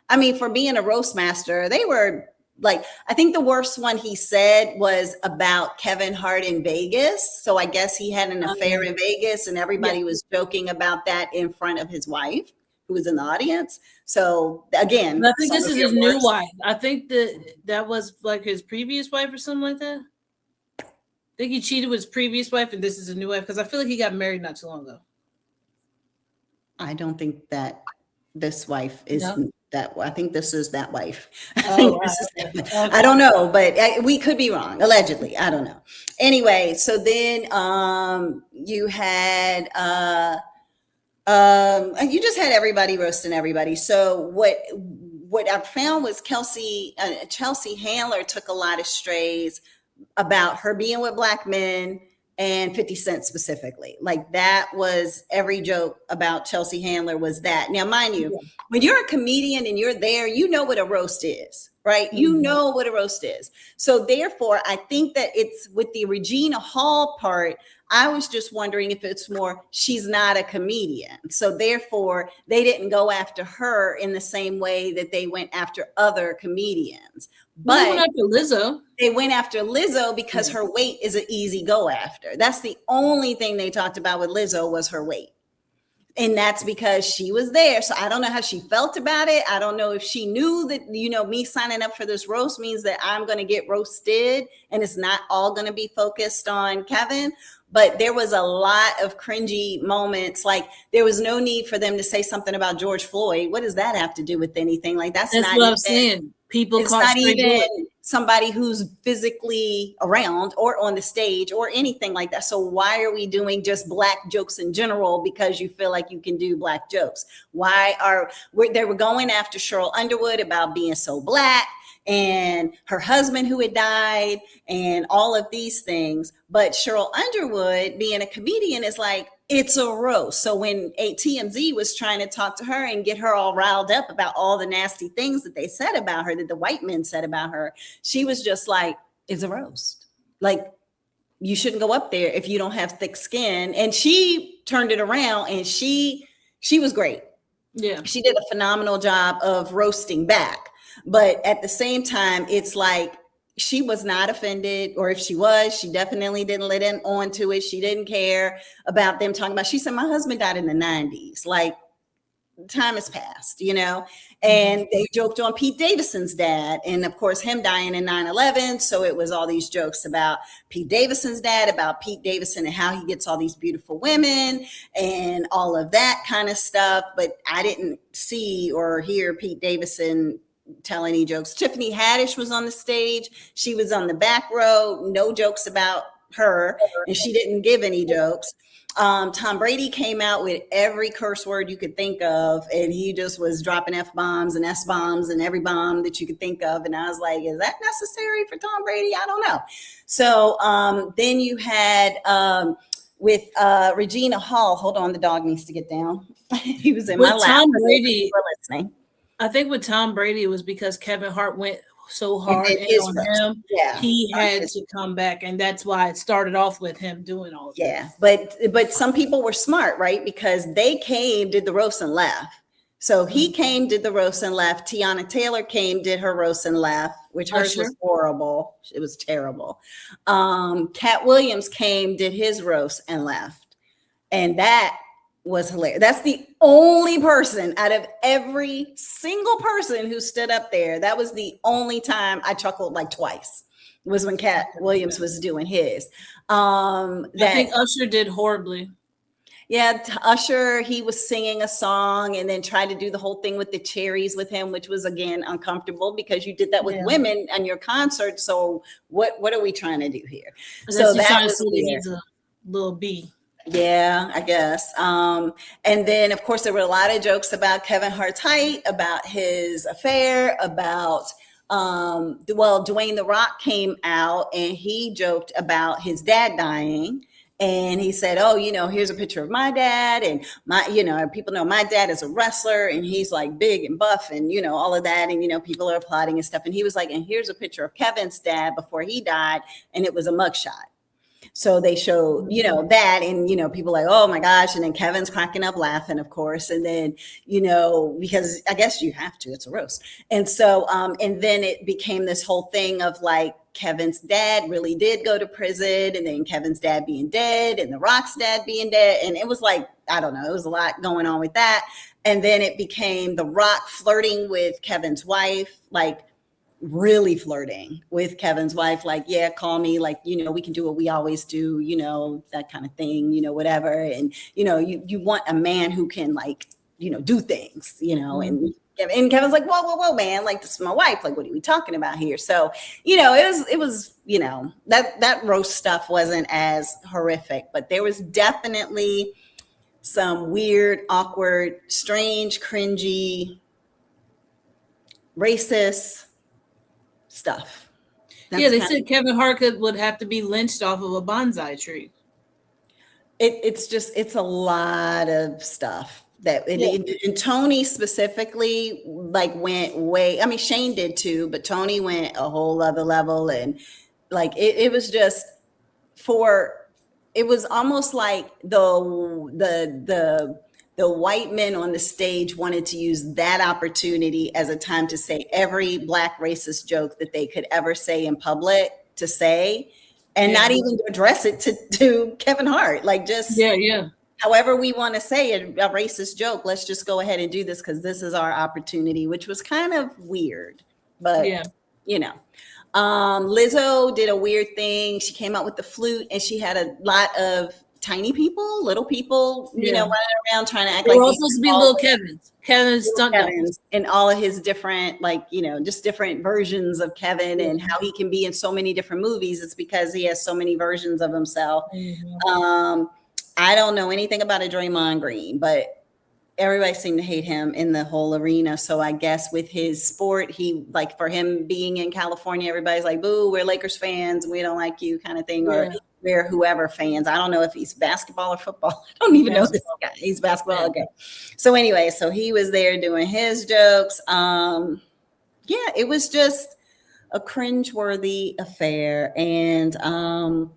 I mean, for being a roast master, they were like, I think the worst one he said was about Kevin Hart in Vegas. So I guess he had an affair in Vegas, and everybody was joking about that in front of his wife, who was in the audience. So again, I think this is his new wife. I think that was like his previous wife or something like that. I think he cheated with his previous wife, and this is a new wife, because I feel like he got married not too long ago. I don't think that this wife is that. I think this is that wife. I don't know, but we could be wrong. Allegedly, I don't know. Anyway, so then you had you just had everybody roasting everybody. So what I found was Chelsea Handler took a lot of strays about her being with black men and 50 Cent specifically. Like that was every joke about Chelsea Handler was that. Now, mind you, when you're a comedian and you're there, you know what a roast is, right? Mm-hmm. You know what a roast is. So therefore, I think that it's with the Regina Hall part, I was just wondering if it's more, she's not a comedian. So therefore, they didn't go after her in the same way that they went after other comedians. But they went after Lizzo. They went after Lizzo because her weight is an easy go after. That's the only thing they talked about with Lizzo was her weight. And that's because she was there. So I don't know how she felt about it. I don't know if she knew that, you know, me signing up for this roast means that I'm going to get roasted and it's not all going to be focused on Kevin. But there was a lot of cringy moments. Like there was no need for them to say something about George Floyd. What does that have to do with anything? Like that's not what I'm saying. It's not even somebody who's physically around or on the stage or anything like that. So why are we doing just black jokes in general because you feel like you can do black jokes? They were going after Cheryl Underwood about being so black and her husband who had died and all of these things. But Cheryl Underwood being a comedian is like, it's a roast. So when TMZ was trying to talk to her and get her all riled up about all the nasty things that they said about her, that the white men said about her, she was just like, it's a roast. Like, you shouldn't go up there if you don't have thick skin. And she turned it around and she was great. Yeah. She did a phenomenal job of roasting back. But at the same time, it's like, she was not offended, or if she was, she definitely didn't let in onto it. She didn't care about them talking about, she said, my husband died in the 90s. Like time has passed, you know, and they joked on Pete Davidson's dad. And of course, him dying in 9/11. So it was all these jokes about Pete Davidson's dad, about Pete Davidson and how he gets all these beautiful women and all of that kind of stuff. But I didn't see or hear Pete Davidson tell any jokes. Tiffany Haddish was on the stage. She was on the back row. No jokes about her, and she didn't give any jokes. Tom Brady came out with every curse word you could think of, and he just was dropping F-bombs and S-bombs and every bomb that you could think of. And I was like, is that necessary for Tom Brady? I don't know. So then you had with Regina Hall. Hold on, the dog needs to get down. He was in my lap. Tom Brady, I think with Tom Brady, it was because Kevin Hart went so hard on him. Yeah, he had to come back, and that's why it started off with him doing all that. Yeah, but some people were smart, right? Because they came, did the roast and left. So he came, did the roast and left. Tiana Taylor came, did her roast and left, which hers was horrible. It was terrible. Cat Williams came, did his roast and left, and that was hilarious. That's the only person out of every single person who stood up there. That was the only time I chuckled like twice. was when Cat Williams was doing his. I think Usher did horribly. Yeah, Usher, he was singing a song and then tried to do the whole thing with the cherries with him, which was again uncomfortable because you did that with women on your concert. So what are we trying to do here? So that was weird. He's a little B. Yeah, I guess. And then of course there were a lot of jokes about Kevin Hart's height, about his affair, about Dwayne The Rock came out and he joked about his dad dying. And he said, oh, here's a picture of my dad. And people know my dad is a wrestler and he's like big and buff and, all of that. And, people are applauding and stuff. And he was like, and here's a picture of Kevin's dad before he died. And it was a mugshot. So they showed, that and, people like, oh my gosh. And then Kevin's cracking up laughing, of course. And then, because I guess you have to, it's a roast. And so, and then it became this whole thing of like, Kevin's dad really did go to prison and then Kevin's dad being dead and The Rock's dad being dead. And it was like, I don't know, it was a lot going on with that. And then it became The Rock flirting with Kevin's wife, like really flirting with Kevin's wife, like, yeah, call me, like, we can do what we always do, that kind of thing, whatever. And, you want a man who can like, do things, and Kevin's like, whoa, man, like this is my wife. Like, what are we talking about here? So, it was, that roast stuff wasn't as horrific, but there was definitely some weird, awkward, strange, cringy, racist stuff. They said Kevin Hart would have to be lynched off of a bonsai tree. It's a lot of stuff. And Tony specifically like went way, I mean, Shane did too, but Tony went a whole other level. And like, it was just it was almost like the white men on the stage wanted to use that opportunity as a time to say every Black racist joke that they could ever say in public to say, and not even to address it to Kevin Hart. Like just, however we want to say a racist joke, let's just go ahead and do this because this is our opportunity, which was kind of weird. But, Lizzo did a weird thing. She came out with the flute and she had a lot of tiny people, little people, running around trying to act like. We're all supposed to be little Kevin's stunt doubles. And all of his different, just different versions of Kevin and how he can be in so many different movies. It's because he has so many versions of himself. Mm-hmm. I don't know anything about a Draymond Green, but everybody seemed to hate him in the whole arena. So I guess with his sport, for him being in California, everybody's like, boo, we're Lakers fans. We don't like you kind of thing. Or we're whoever fans. I don't know if he's basketball or football. I don't even know this guy. He's basketball. Okay. So anyway, so he was there doing his jokes. It was just a cringeworthy affair. And,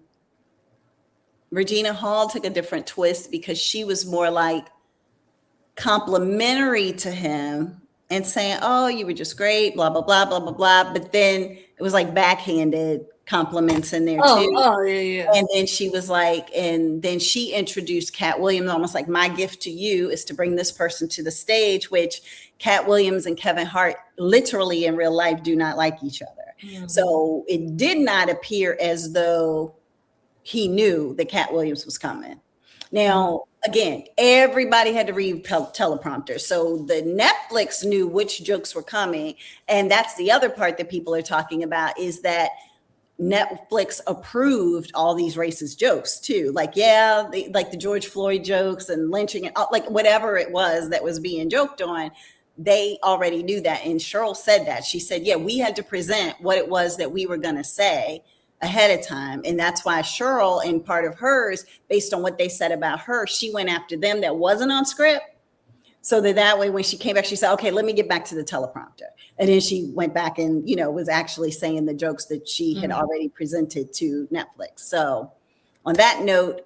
Regina Hall took a different twist because she was more like complimentary to him and saying, oh, you were just great, blah, blah, blah, blah, blah, blah. But then it was like backhanded compliments in there too. Oh, yeah. And then she was like, and then she introduced Cat Williams, almost like my gift to you is to bring this person to the stage, which Cat Williams and Kevin Hart literally in real life do not like each other. Mm-hmm. So it did not appear as though he knew that Cat Williams was coming. Now, again, everybody had to read teleprompter. So the Netflix knew which jokes were coming. And that's the other part that people are talking about is that Netflix approved all these racist jokes too. Like, like the George Floyd jokes and lynching and like whatever it was that was being joked on, they already knew that. And Cheryl said that. She said, we had to present what it was that we were going to say ahead of time. And that's why Cheryl, in part of hers, based on what they said about her, she went after them that wasn't on script. So that way, when she came back, she said, okay, let me get back to the teleprompter. And then she went back and, was actually saying the jokes that she had already presented to Netflix. So on that note,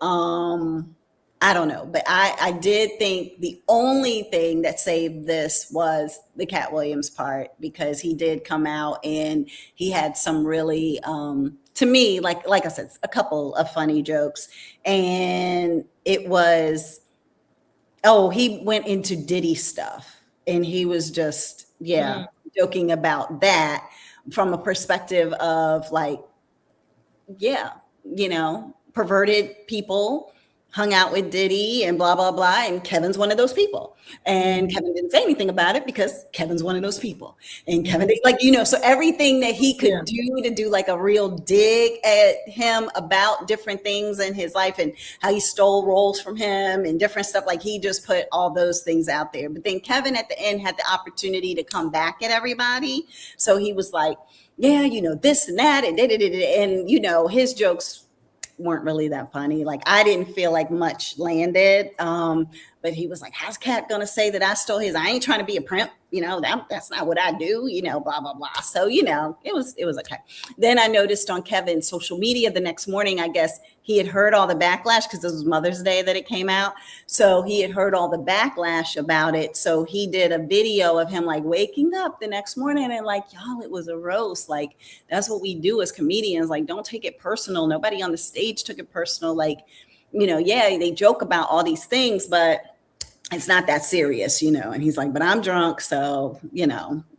I don't know, but I did think the only thing that saved this was the Cat Williams part, because he did come out and he had some really, to me, like I said, a couple of funny jokes. And it was, he went into Diddy stuff and he was just, joking about that from a perspective of like, yeah, perverted people hung out with Diddy and blah, blah, blah. And Kevin's one of those people. And Kevin didn't say anything about it because Kevin's one of those people. And Kevin, so everything that he could do to do like a real dig at him about different things in his life and how he stole roles from him and different stuff, like he just put all those things out there. But then Kevin at the end had the opportunity to come back at everybody. So he was like, yeah, this and that, and his jokes weren't really that funny. Like I didn't feel like much landed. But he was like, how's Cat gonna say that I stole his? I ain't trying to be a primp, that's not what I do, blah, blah, blah. So, it was okay. Then I noticed on Kevin's social media the next morning, I guess he had heard all the backlash because this was Mother's Day that it came out. So he had heard all the backlash about it. So he did a video of him like waking up the next morning and like, y'all, it was a roast. Like, that's what we do as comedians. Like, don't take it personal. Nobody on the stage took it personal. Like, yeah, they joke about all these things, but it's not that serious, and he's like, but I'm drunk. So,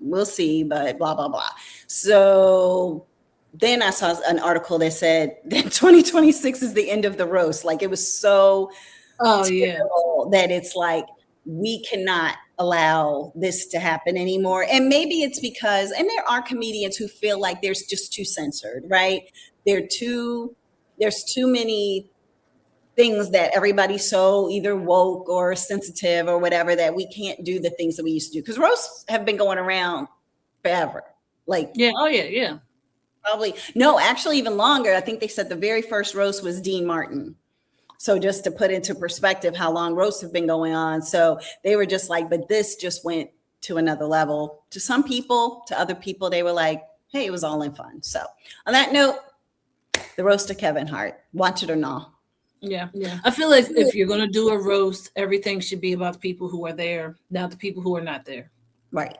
we'll see, but blah, blah, blah. So then I saw an article that said that 2026 is the end of the roast. Like it was so that it's like, we cannot allow this to happen anymore. And maybe it's because, and there are comedians who feel like there's just too censored, right? There's too many things that everybody's so either woke or sensitive or whatever that we can't do the things that we used to do. Because roasts have been going around forever. Like, yeah. Probably. No, actually even longer. I think they said the very first roast was Dean Martin. So just to put into perspective how long roasts have been going on. So they were just like, but this just went to another level. To some people, to other people, they were like, hey, it was all in fun. So on that note, the roast of Kevin Hart, watch it or not. Yeah. I feel like if you're going to do a roast, everything should be about the people who are there, not the people who are not there. Right.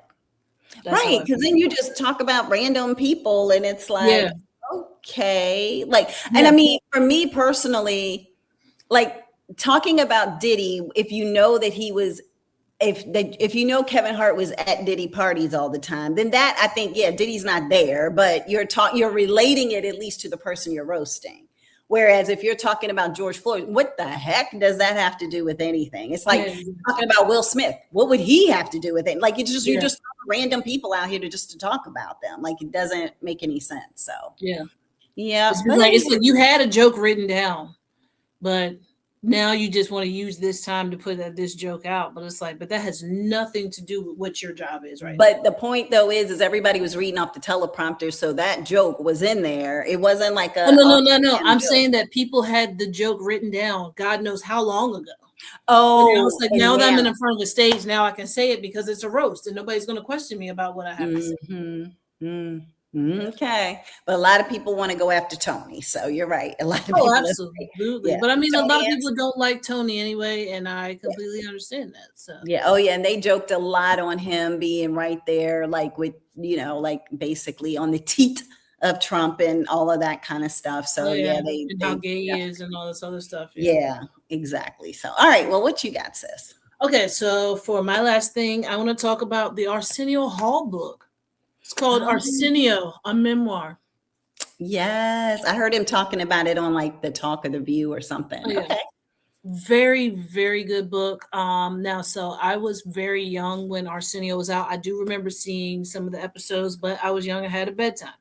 Right. Because then you just talk about random people and it's like, okay. Like, and I mean, for me personally, like talking about Diddy, if you know that he was, if you know Kevin Hart was at Diddy parties all the time, then that I think, Diddy's not there, but you're relating it at least to the person you're roasting. Whereas if you're talking about George Floyd, what the heck does that have to do with anything? It's like talking about Will Smith. What would he have to do with it? Like you just random people out here to talk about them. Like it doesn't make any sense. So yeah. It's like you had a joke written down, but now you just want to use this time to put this joke out. But it's like, but that has nothing to do with what your job is, right? But the point though is everybody was reading off the teleprompter, so that joke was in there. It wasn't like a no. I'm saying that people had the joke written down. God knows how long ago. Oh, it's like now that I'm in front of the stage, now I can say it because it's a roast, and nobody's going to question me about what I have to say. Okay, but a lot of people want to go after Tony, so you're right. A lot of people, absolutely. But I mean, a lot of people don't like Tony anyway, and I completely understand that. So and they joked a lot on him being right there, like with like basically on the teat of Trump and all of that kind of stuff. So they how gay he is and all this other stuff. Yeah, exactly. So all right, well, what you got, sis? Okay, so for my last thing, I want to talk about the Arsenio Hall book. It's called Arsenio, a memoir. Yes, I heard him talking about it on like the Talk of the View or something. Okay. Very, very good book. Now, so I was very young when Arsenio was out. I do remember seeing some of the episodes, but I was young. I had a bedtime.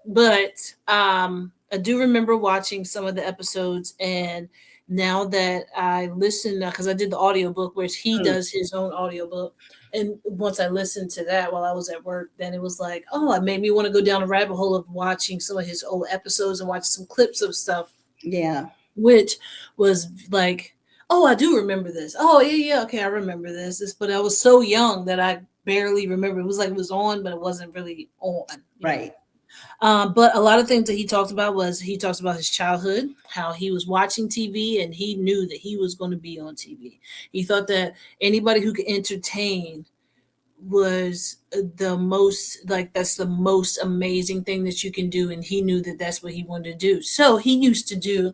But I do remember watching some of the episodes, and now that I listen, because I did the audiobook, where he does his own audiobook. And once I listened to that while I was at work, then it was like, it made me want to go down a rabbit hole of watching some of his old episodes and watch some clips of stuff. Yeah. Which was like, I do remember this. Okay, I remember this. But I was so young that I barely remember. It was like it was on, but it wasn't really on. Right. But a lot of things that he talked about his childhood, how he was watching TV and he knew that he was going to be on TV. He thought that anybody who could entertain was that's the most amazing thing that you can do. And he knew that that's what he wanted to do. So he used to do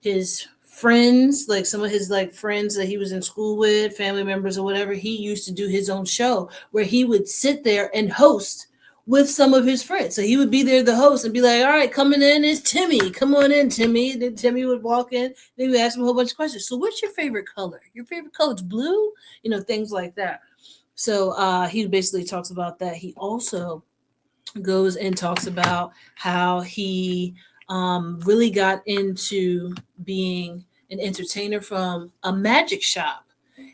his friends, like some of his like friends that he was in school with, family members or whatever. He used to do his own show where he would sit there and host with some of his friends. So he would be there, the host, and be like, all right, coming in is Timmy. Come on in, Timmy. Then Timmy would walk in. Then he would ask him a whole bunch of questions. So what's your favorite color? Your favorite color is blue? You know, things like that. So he basically talks about that. He also goes and talks about how he really got into being an entertainer from a magic shop.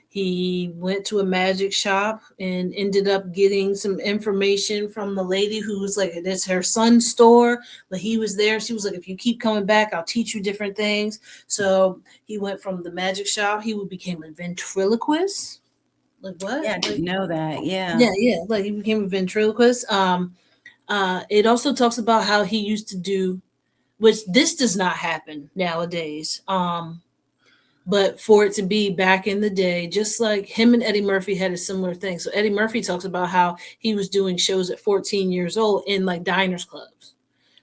He went to a magic shop and ended up getting some information from the lady who was like, that's her son's store. But he was there. She was like, if you keep coming back, I'll teach you different things. So he went from the magic shop. He became a ventriloquist. Like what? Yeah, I didn't know that. Yeah. Yeah. Like he became a ventriloquist. It also talks about how he used to do, which this does not happen nowadays. But for it to be back in the day, just like him and Eddie Murphy had a similar thing. So Eddie Murphy talks about how he was doing shows at 14 years old in like diners clubs.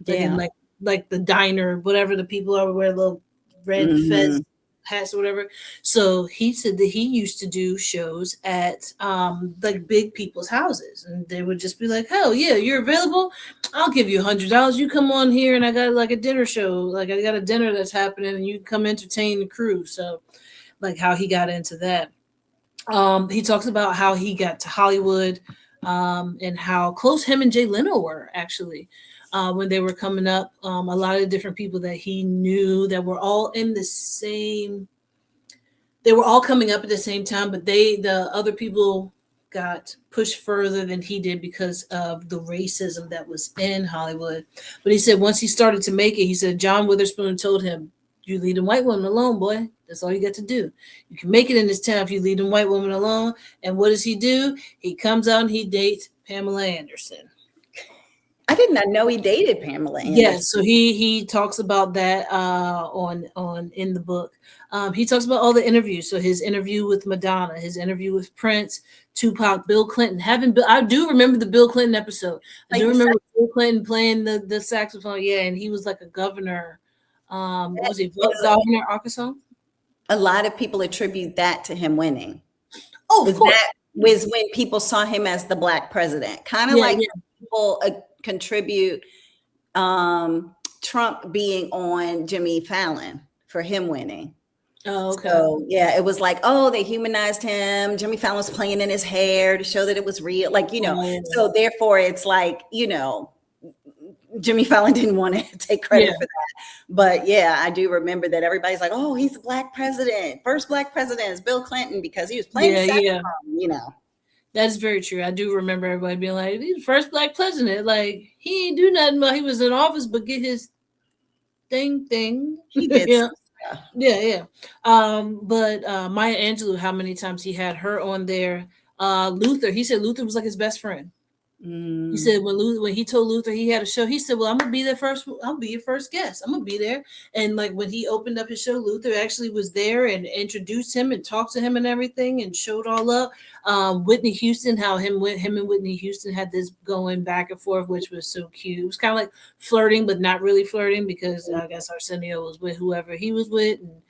Like in like the diner, whatever the people are wear little red fez hats or whatever. So he said that he used to do shows at like big people's houses, and they would just be like, hell yeah, you're available, I'll give you $100, you come on here, and I got like a dinner show, like I got a dinner that's happening, and you come entertain the crew. So like how he got into that. He talks about how he got to Hollywood, and how close him and Jay Leno were actually. When they were coming up, a lot of different people that he knew that were all in the same, they were all coming up at the same time, but the other people got pushed further than he did because of the racism that was in Hollywood. But he said once he started to make it, he said John Witherspoon told him, you leave them white women alone, boy. That's all you got to do. You can make it in this town if you leave them white women alone. And what does he do? He comes out and he dates Pamela Anderson. I did not know he dated Pamela Anderson. Yes, so he talks about that on in the book. He talks about all the interviews. So his interview with Madonna, his interview with Prince, Tupac, Bill Clinton. I do remember the Bill Clinton episode. I do remember Bill Clinton playing the saxophone. Yeah, and he was like a governor. What was he? Governor Arkansas. A lot of people attribute that to him winning. Oh, of course. That was when people saw him as the Black president. Kind of people contribute Trump being on Jimmy Fallon for him winning. Oh, okay. So yeah, it was like, oh, they humanized him. Jimmy Fallon was playing in his hair to show that it was real. Like, you know, so therefore it's like, you know, Jimmy Fallon didn't want to take credit for that. But yeah, I do remember that everybody's like, oh, he's the Black president. First Black president is Bill Clinton because he was playing saxophone, you know. That's very true. I do remember everybody being like, he's the first Black president. Like, he ain't do nothing while he was in office but get his thing. He did. Yeah. But Maya Angelou, how many times he had her on there. Luther, he said Luther was like his best friend. He said when he told Luther he had a show, he said, well, I'm gonna be there first. I'll be your first guest. I'm gonna be there. And like when he opened up his show, Luther actually was there and introduced him and talked to him and everything and showed all up. Whitney Houston, how him and Whitney Houston had this going back and forth, which was so cute. It was kind of like flirting, but not really flirting, because I guess Arsenio was with whoever he was with, and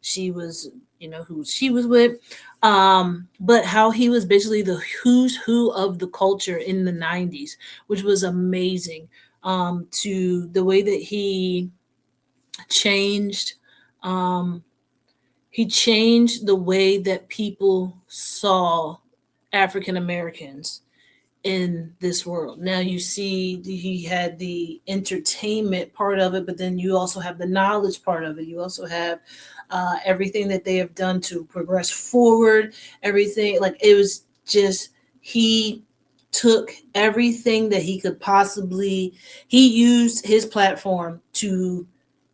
she was, you know, who she was with. But how he was basically the who's who of the culture in the 90s, which was amazing. To the way that he changed the way that people saw African Americans in this world. Now you see he had the entertainment part of it, but then you also have the knowledge part of it. You also have everything that they have done to progress forward, everything. Like, it was just, he took everything that he could possibly, he used his platform to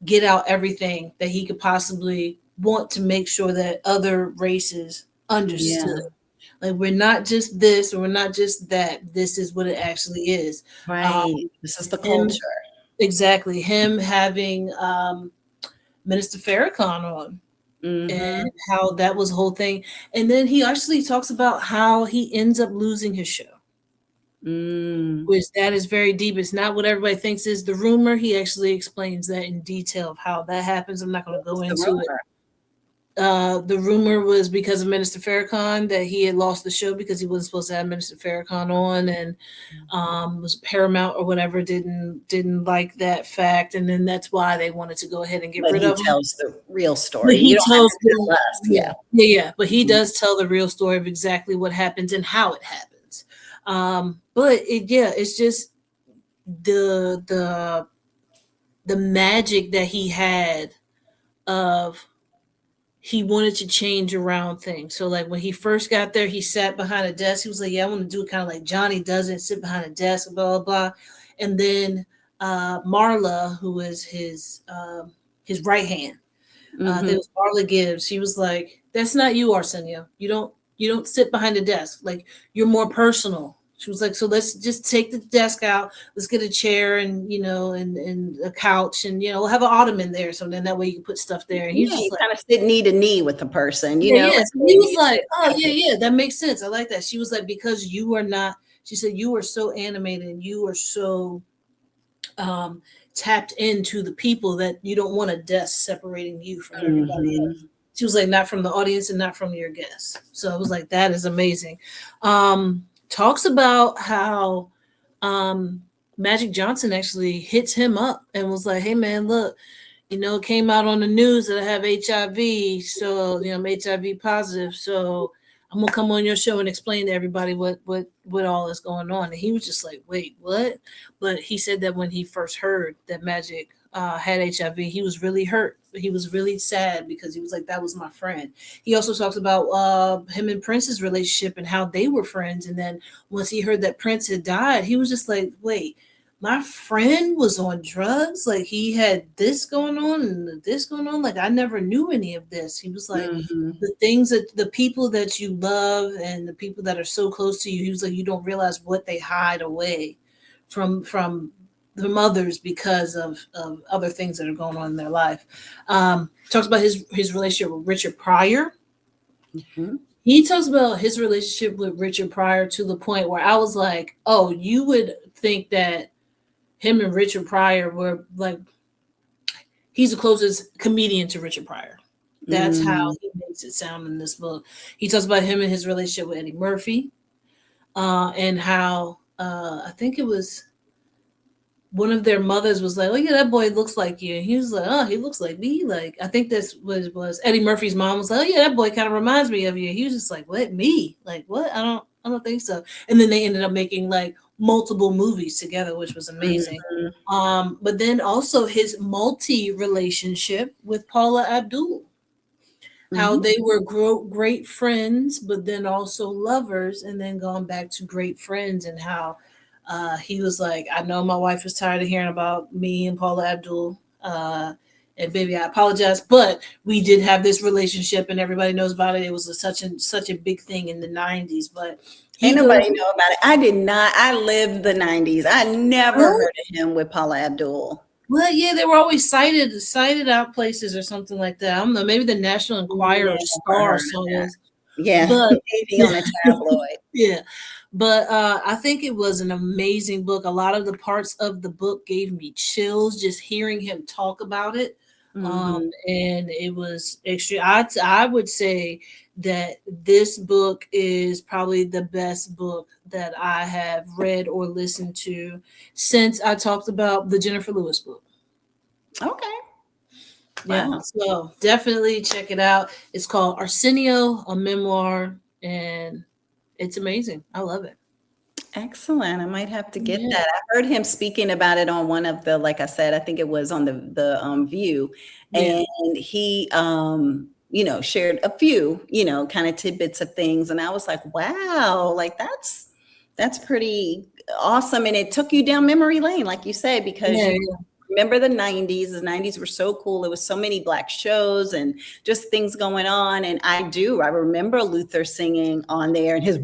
get out everything that he could possibly want to make sure that other races understood. Like, we're not just this, or we're not just that. This is what it actually is. Right. This is the culture. Exactly. Him having Minister Farrakhan on, and how that was the whole thing. And then he actually talks about how he ends up losing his show, which that is very deep. It's not what everybody thinks is the rumor. He actually explains that in detail of how that happens. I'm not going to go into it. The rumor was because of Minister Farrakhan that he had lost the show because he wasn't supposed to have Minister Farrakhan on, and was Paramount or whatever didn't like that fact, and then that's why they wanted to go ahead and get rid of him. He tells the real But story. he You don't have tells to tell us. yeah. But he does tell the real story of exactly what happens and how it happens. But it's just the magic that he had of he wanted to change around things. So like when he first got there, he sat behind a desk. He was like, yeah, I want to do it kind of like Johnny does it, sit behind a desk, blah, blah, blah. And then Marla, who was his right hand, there was Marla Gibbs. She was like, that's not you, Arsenio. You don't sit behind a desk. Like, you're more personal. She was like, so let's just take the desk out. Let's get a chair and, and a couch and, we'll have an ottoman there. So then that way you can put stuff there. And he's just like, kind of sit knee to knee with the person, Yeah. So he was like, oh, yeah, that makes sense. I like that. She was like, because you are not, she said, you are so animated and you are so tapped into the people that you don't want a desk separating you from everybody else. She was like, not from the audience and not from your guests. So I was like, that is amazing. Talks about how Magic Johnson actually hits him up and was like, hey man, look, it came out on the news that I have HIV. So, I'm HIV positive. So I'm gonna come on your show and explain to everybody what all is going on. And he was just like, wait, what? But he said that when he first heard that Magic had HIV, he was really hurt. He was really sad because he was like, that was my friend. He also talks about him and Prince's relationship and how they were friends. And then once he heard that Prince had died, he was just like, wait, my friend was on drugs. Like, he had this going on and this going on. Like, I never knew any of this. He was like, the things that the people that you love and the people that are so close to you, he was like, you don't realize what they hide away from others because of other things that are going on in their life. Talks about his relationship with Richard Pryor. He talks about his relationship with Richard Pryor to the point where I was like, oh, you would think that him and Richard Pryor were like, he's the closest comedian to Richard Pryor. That's how he makes it sound in this book. He talks about him and his relationship with Eddie Murphy, and how I think it was one of their mothers was like, oh yeah, that boy looks like you. And he was like, oh, he looks like me. Like, I think this was Eddie Murphy's mom was like, oh yeah, that boy kind of reminds me of you. He was just like, what, me? Like, what? I don't think so. And then they ended up making like multiple movies together, which was amazing. But then also his relationship with Paula Abdul, how they were great friends, but then also lovers, and then gone back to great friends, and how he was like, I know my wife was tired of hearing about me and Paula Abdul. And baby, I apologize, but we did have this relationship and everybody knows about it. It was such a big thing in the 90s, but ain't nobody know about it. I did not. I lived the 90s. I never heard of him with Paula Abdul. Well, yeah, they were always cited out places or something like that. I don't know, maybe the National Enquirer or Star saw this. Yeah, but maybe on a tabloid. Yeah. But I think it was an amazing book. A lot of the parts of the book gave me chills just hearing him talk about it. And it was extra. I would say that this book is probably the best book that I have read or listened to since I talked about the Jennifer Lewis book. Okay. Yeah. Wow. So definitely check it out. It's called Arsenio, a memoir, and it's amazing. I love it. Excellent. I might have to get that. I heard him speaking about it on one of the, like I said, I think it was on the View, and he shared a few, kind of tidbits of things, and I was like, wow, like that's pretty awesome, and it took you down memory lane, like you said, because you remember the 90s. The 90s were so cool. There was so many Black shows and just things going on. And I remember Luther singing on there and his,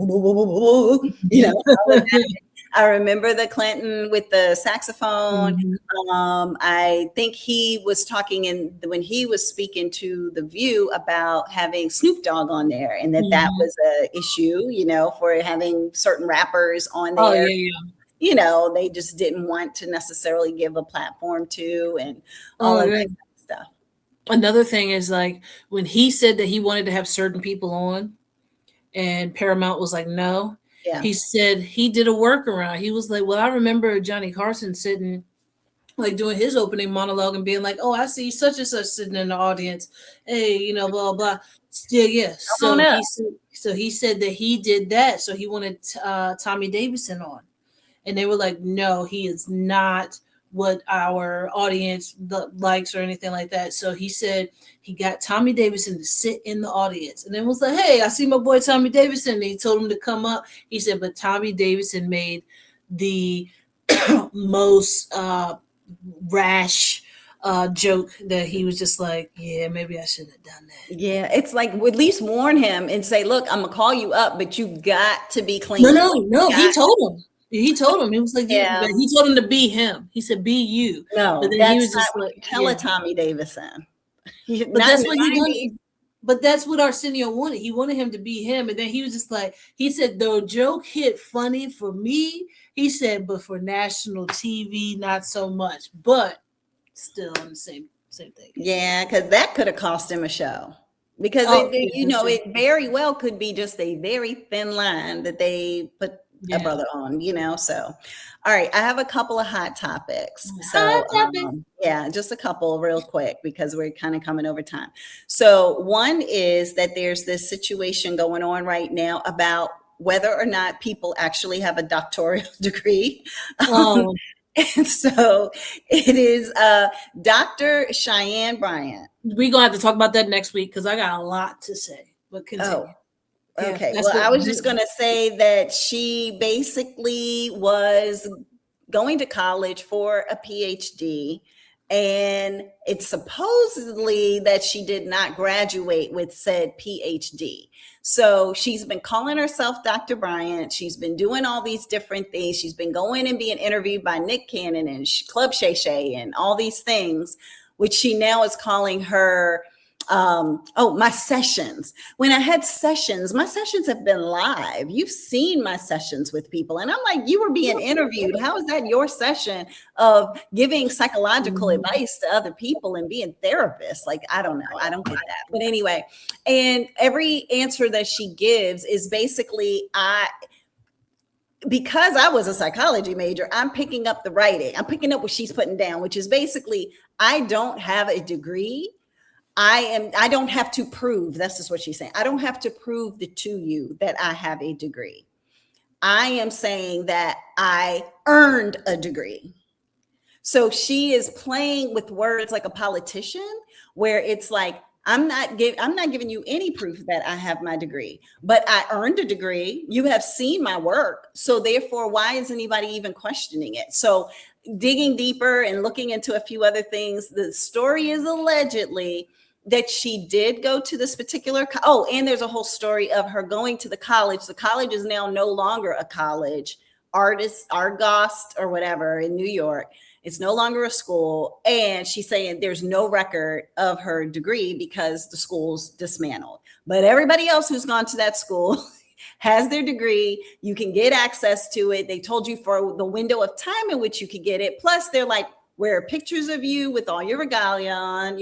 I remember the Clinton with the saxophone. I think he was talking when he was speaking to The View about having Snoop Dogg on there, and that was an issue, for having certain rappers on there. They just didn't want to necessarily give a platform to, and all of that kind of stuff. Another thing is like when he said that he wanted to have certain people on and Paramount was like, no, Yeah. he said he did a workaround. He was like, well, I remember Johnny Carson sitting like doing his opening monologue and being like, oh, I see such and such sitting in the audience. Hey, you know, blah, blah. Still, yeah. Come on up. So he said that he did that. So he wanted Tommy Davidson on. And they were like, no, he is not what our audience likes or anything like that. So he said he got Tommy Davidson to sit in the audience and then was like, hey, I see my boy Tommy Davidson. And he told him to come up. He said, but Tommy Davidson made the most rash joke that he was just like, yeah, maybe I should have done that. Yeah, it's like at least warn him and say, look, I'm gonna call you up, but you got to be clean. No. He told him. He told him. He was like, Yeah. He told him to be him. He said, be you. No, but then that's he was not just what like, you tell a Tommy Davidson. But that's what he wanted. But that's what Arsenio wanted. He wanted him to be him. And then he was just like, he said, the joke hit funny for me. He said, but for national TV, not so much. But still on the same thing. Yeah, because that could have cost him a show. Because it very well could be just a very thin line that they put a brother on, so. All right, I have a couple of hot topics. So just a couple real quick because we're kind of coming over time. So one is that there's this situation going on right now about whether or not people actually have a doctoral degree. And so it is Dr. Cheyanne Bryant. We're going to have to talk about that next week because I got a lot to say. But continue. Oh. Okay. Well, I was just going to say that she basically was going to college for a PhD, and it's supposedly that she did not graduate with said PhD. So she's been calling herself Dr. Bryant. She's been doing all these different things. She's been going and being interviewed by Nick Cannon and Club Shay Shay and all these things, which she now is calling her my sessions. When I had sessions, my sessions have been live. You've seen my sessions with people. And I'm like, you were being interviewed. How is that your session of giving psychological advice to other people and being therapists? Like, I don't know. I don't get that. But anyway, and every answer that she gives is basically, because I was a psychology major, I'm picking up the writing. I'm picking up what she's putting down, which is basically, I don't have a degree. I don't have to prove, that's just what she's saying. I don't have to prove to you that I have a degree. I am saying that I earned a degree. So she is playing with words like a politician, where it's like, I'm not giving you any proof that I have my degree, but I earned a degree. You have seen my work. So therefore, why is anybody even questioning it? So digging deeper and looking into a few other things, the story is allegedly that she did go to this particular, and there's a whole story of her going to the college. The college is now no longer a college, Argos or whatever in New York. It's no longer a school. And she's saying there's no record of her degree because the school's dismantled. But everybody else who's gone to that school has their degree. You can get access to it. They told you for the window of time in which you could get it. Plus, they're like, wear pictures of you with all your regalia,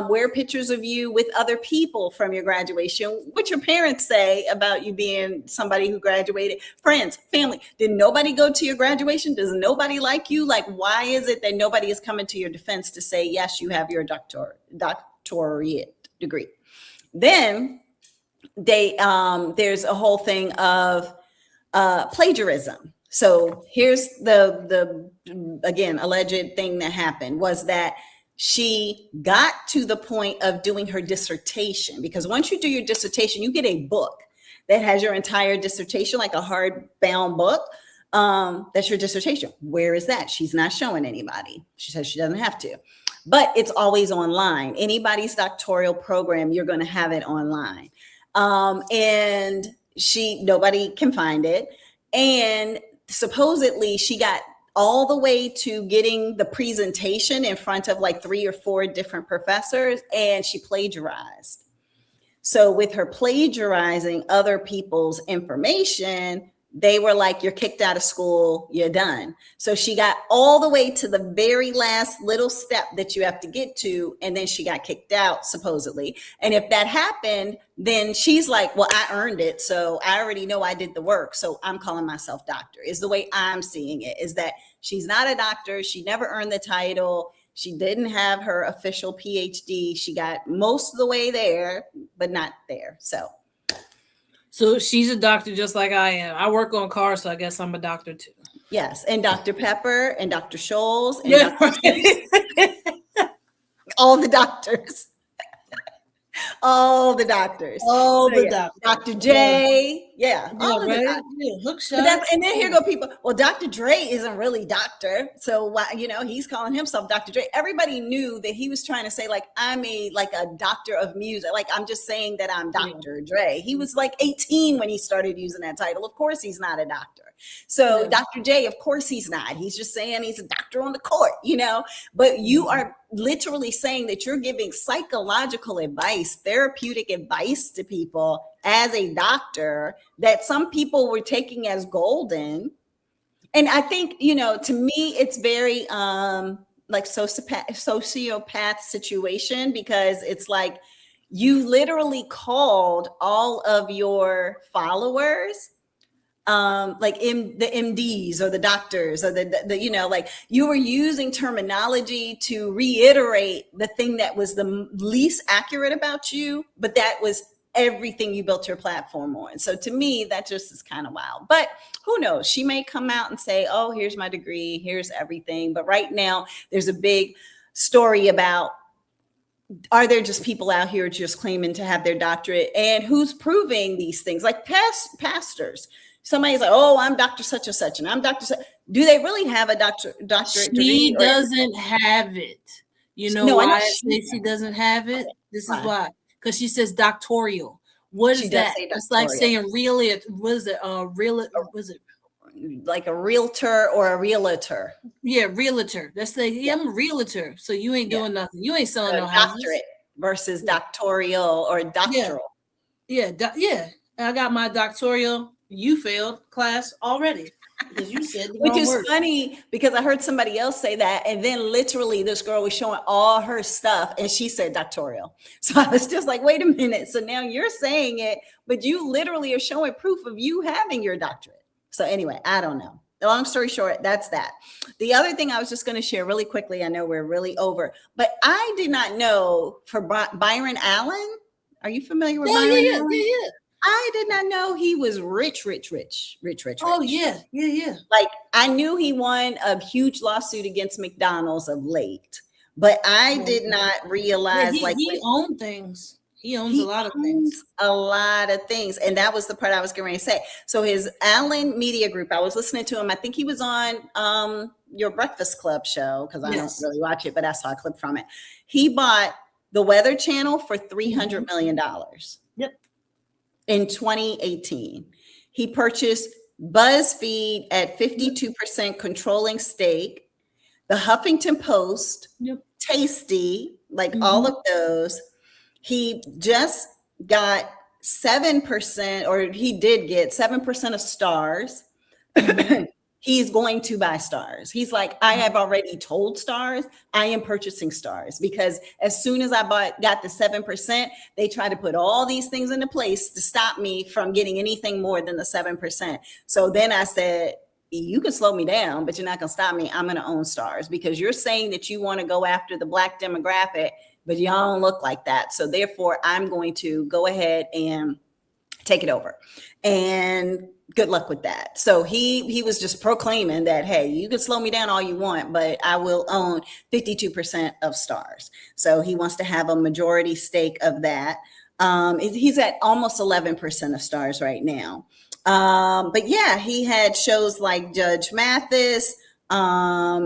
wear pictures of you with other people from your graduation, what your parents say about you being somebody who graduated, friends, family. Did nobody go to your graduation? Does nobody like you? Like, why is it that nobody is coming to your defense to say, yes, you have your doctorate degree? Then there's a whole thing of plagiarism. So here's the again, alleged thing that happened was that she got to the point of doing her dissertation, because once you do your dissertation, you get a book that has your entire dissertation, like a hardbound book. That's your dissertation. Where is that? She's not showing anybody. She says she doesn't have to, but it's always online. Anybody's doctoral program, you're going to have it online. And nobody can find it. And supposedly she got all the way to getting the presentation in front of like 3 or 4 different professors, and she plagiarized. So with her plagiarizing other people's information, they were like, you're kicked out of school, you're done. So she got all the way to the very last little step that you have to get to, and then she got kicked out, supposedly. And if that happened, then she's like, well, I earned it, so I already know I did the work, so I'm calling myself doctor, is the way I'm seeing it, is that she's not a doctor. She never earned the title. She didn't have her official PhD. She got most of the way there, but not there. So she's a doctor just like I am. I work on cars, so I guess I'm a doctor too. Yes, and Dr. Pepper and Dr. Scholl's and Yeah, all the doctors. All the doctors. all the Yeah. doctors. Dr. J. Yeah. All of the right? doctors. Yeah, hook But shot. and then here go people. Well, Dr. Dre isn't really doctor, so why, he's calling himself Dr. Dre. Everybody knew that he was trying to say like I'm a doctor of music. Like I'm just saying that I'm Dr. Dre. He was like 18 when he started using that title. Of course, he's not a doctor. So Yeah. Dr. J, of course he's not. He's just saying he's a doctor on the court, But you are literally saying that you're giving psychological advice, therapeutic advice to people as a doctor that some people were taking as golden. And I think, to me, it's very like sociopath situation, because it's like you literally called all of your followers like the MDs or the doctors or the like you were using terminology to reiterate the thing that was the least accurate about you, but that was everything you built your platform on. So to me, that just is kind of wild. But who knows? She may come out and say, oh, here's my degree, here's everything. But right now, there's a big story about, are there just people out here just claiming to have their doctorate, and who's proving these things? Like pastors. Somebody's like, oh, I'm Dr. Such and such, and I'm Dr. Such. Do they really have a doctorate degree? She doesn't have it. You know No, I know why I say she doesn't have it? This is why. Because she says doctorial. What is that? It's like saying really. What is it? Was it like a realtor or a realtor? Yeah, realtor. That's like, yeah, I'm a realtor. So you ain't doing nothing. You ain't selling no houses. Doctorate versus doctorial or doctoral. Yeah. I got my doctorial. You failed class already because you said the which is word. Funny because I heard somebody else say that, and then literally this girl was showing all her stuff and she said doctorial. So I was just like, wait a minute. So now you're saying it, but you literally are showing proof of you having your doctorate. So anyway, I don't know. Long story short, that's that. The other thing I was just going to share really quickly, I know we're really over, but I did not know for Byron Allen. Are you familiar with Byron Allen? Yeah. I did not know he was rich. Oh, yeah. Like I knew he won a huge lawsuit against McDonald's of late, but I did not realize he owned things. He owns a lot of things. A lot of things. And that was the part I was going to say. So his Allen Media Group, I was listening to him. I think he was on your Breakfast Club show, because I don't really watch it, but I saw a clip from it. He bought the Weather Channel for $300 million. Yep. In 2018, he purchased BuzzFeed at 52% controlling stake, the Huffington Post, Tasty, all of those. He just got 7%, or he did get 7% of Stars. He's going to buy Stars. He's like, I have already told Stars, I am purchasing Stars, because as soon as I got the 7%, they try to put all these things into place to stop me from getting anything more than the 7%. So then I said, you can slow me down, but you're not going to stop me. I'm going to own Stars, because you're saying that you want to go after the Black demographic, but y'all don't look like that. So therefore, I'm going to go ahead and take it over. And good luck with that. So he was just proclaiming that, hey, you can slow me down all you want, but I will own 52% of Stars. So he wants to have a majority stake of that. He's at almost 11% of Stars right now. But yeah, he had shows like Judge Mathis.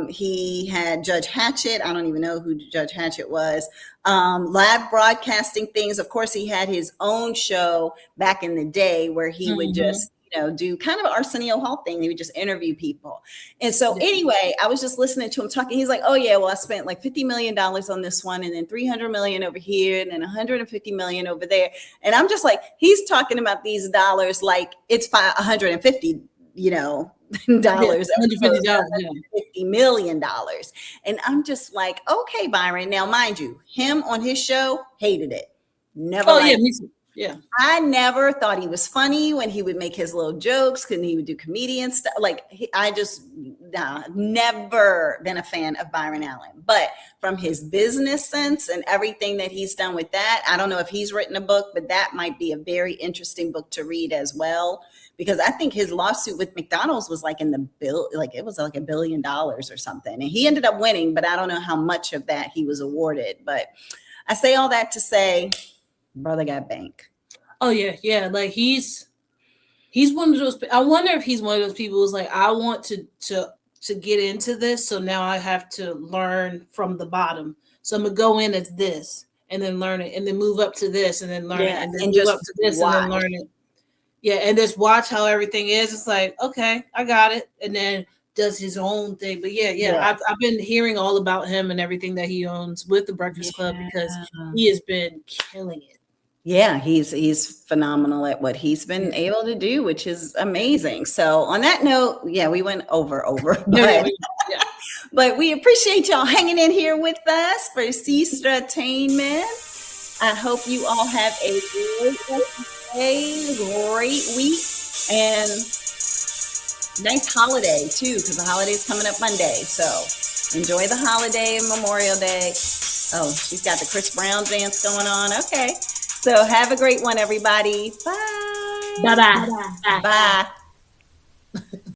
He had Judge Hatchett. I don't even know who Judge Hatchett was. Live broadcasting things. Of course, he had his own show back in the day where he would just, do kind of an Arsenio Hall thing. He would just interview people. And so anyway, I was just listening to him talking. He's like, oh yeah, well, I spent like $50 million on this one, and then 300 million over here, and then 150 million over there. And I'm just like, he's talking about these dollars like it's $150 dollars, as opposed to $150, yeah. $50 million. And I'm just like, okay, Byron. Now, mind you, him on his show hated it. Never Oh yeah, liked me too. Yeah. I never thought he was funny when he would make his little jokes, because he would do comedian stuff. Never been a fan of Byron Allen. But from his business sense and everything that he's done with that, I don't know if he's written a book, but that might be a very interesting book to read as well. Because I think his lawsuit with McDonald's was like in the bill, like it was like $1 billion or something. And he ended up winning, but I don't know how much of that he was awarded. But I say all that to say, brother got bank. Oh yeah, yeah. Like he's one of those. I wonder if he's one of those people who's like, I want to get into this, so now I have to learn from the bottom. So I'm gonna go in as this, and then learn it, and then move up to this, and then learn it, and then move up to this, and then learn it. Yeah, and just watch how everything is. It's like, okay, I got it, and then does his own thing. But yeah. I've been hearing all about him and everything that he owns with the Breakfast Club, because he has been killing it. Yeah, he's phenomenal at what he's been able to do, which is amazing. So on that note, yeah, we went over, but we appreciate y'all hanging in here with us for Sestra Tainment. I hope you all have a great week, and nice holiday too, because the holiday's coming up Monday. So enjoy the holiday and Memorial Day. Oh, she's got the Chris Brown dance going on. Okay. So have a great one, everybody. Bye. Bye-bye. Bye.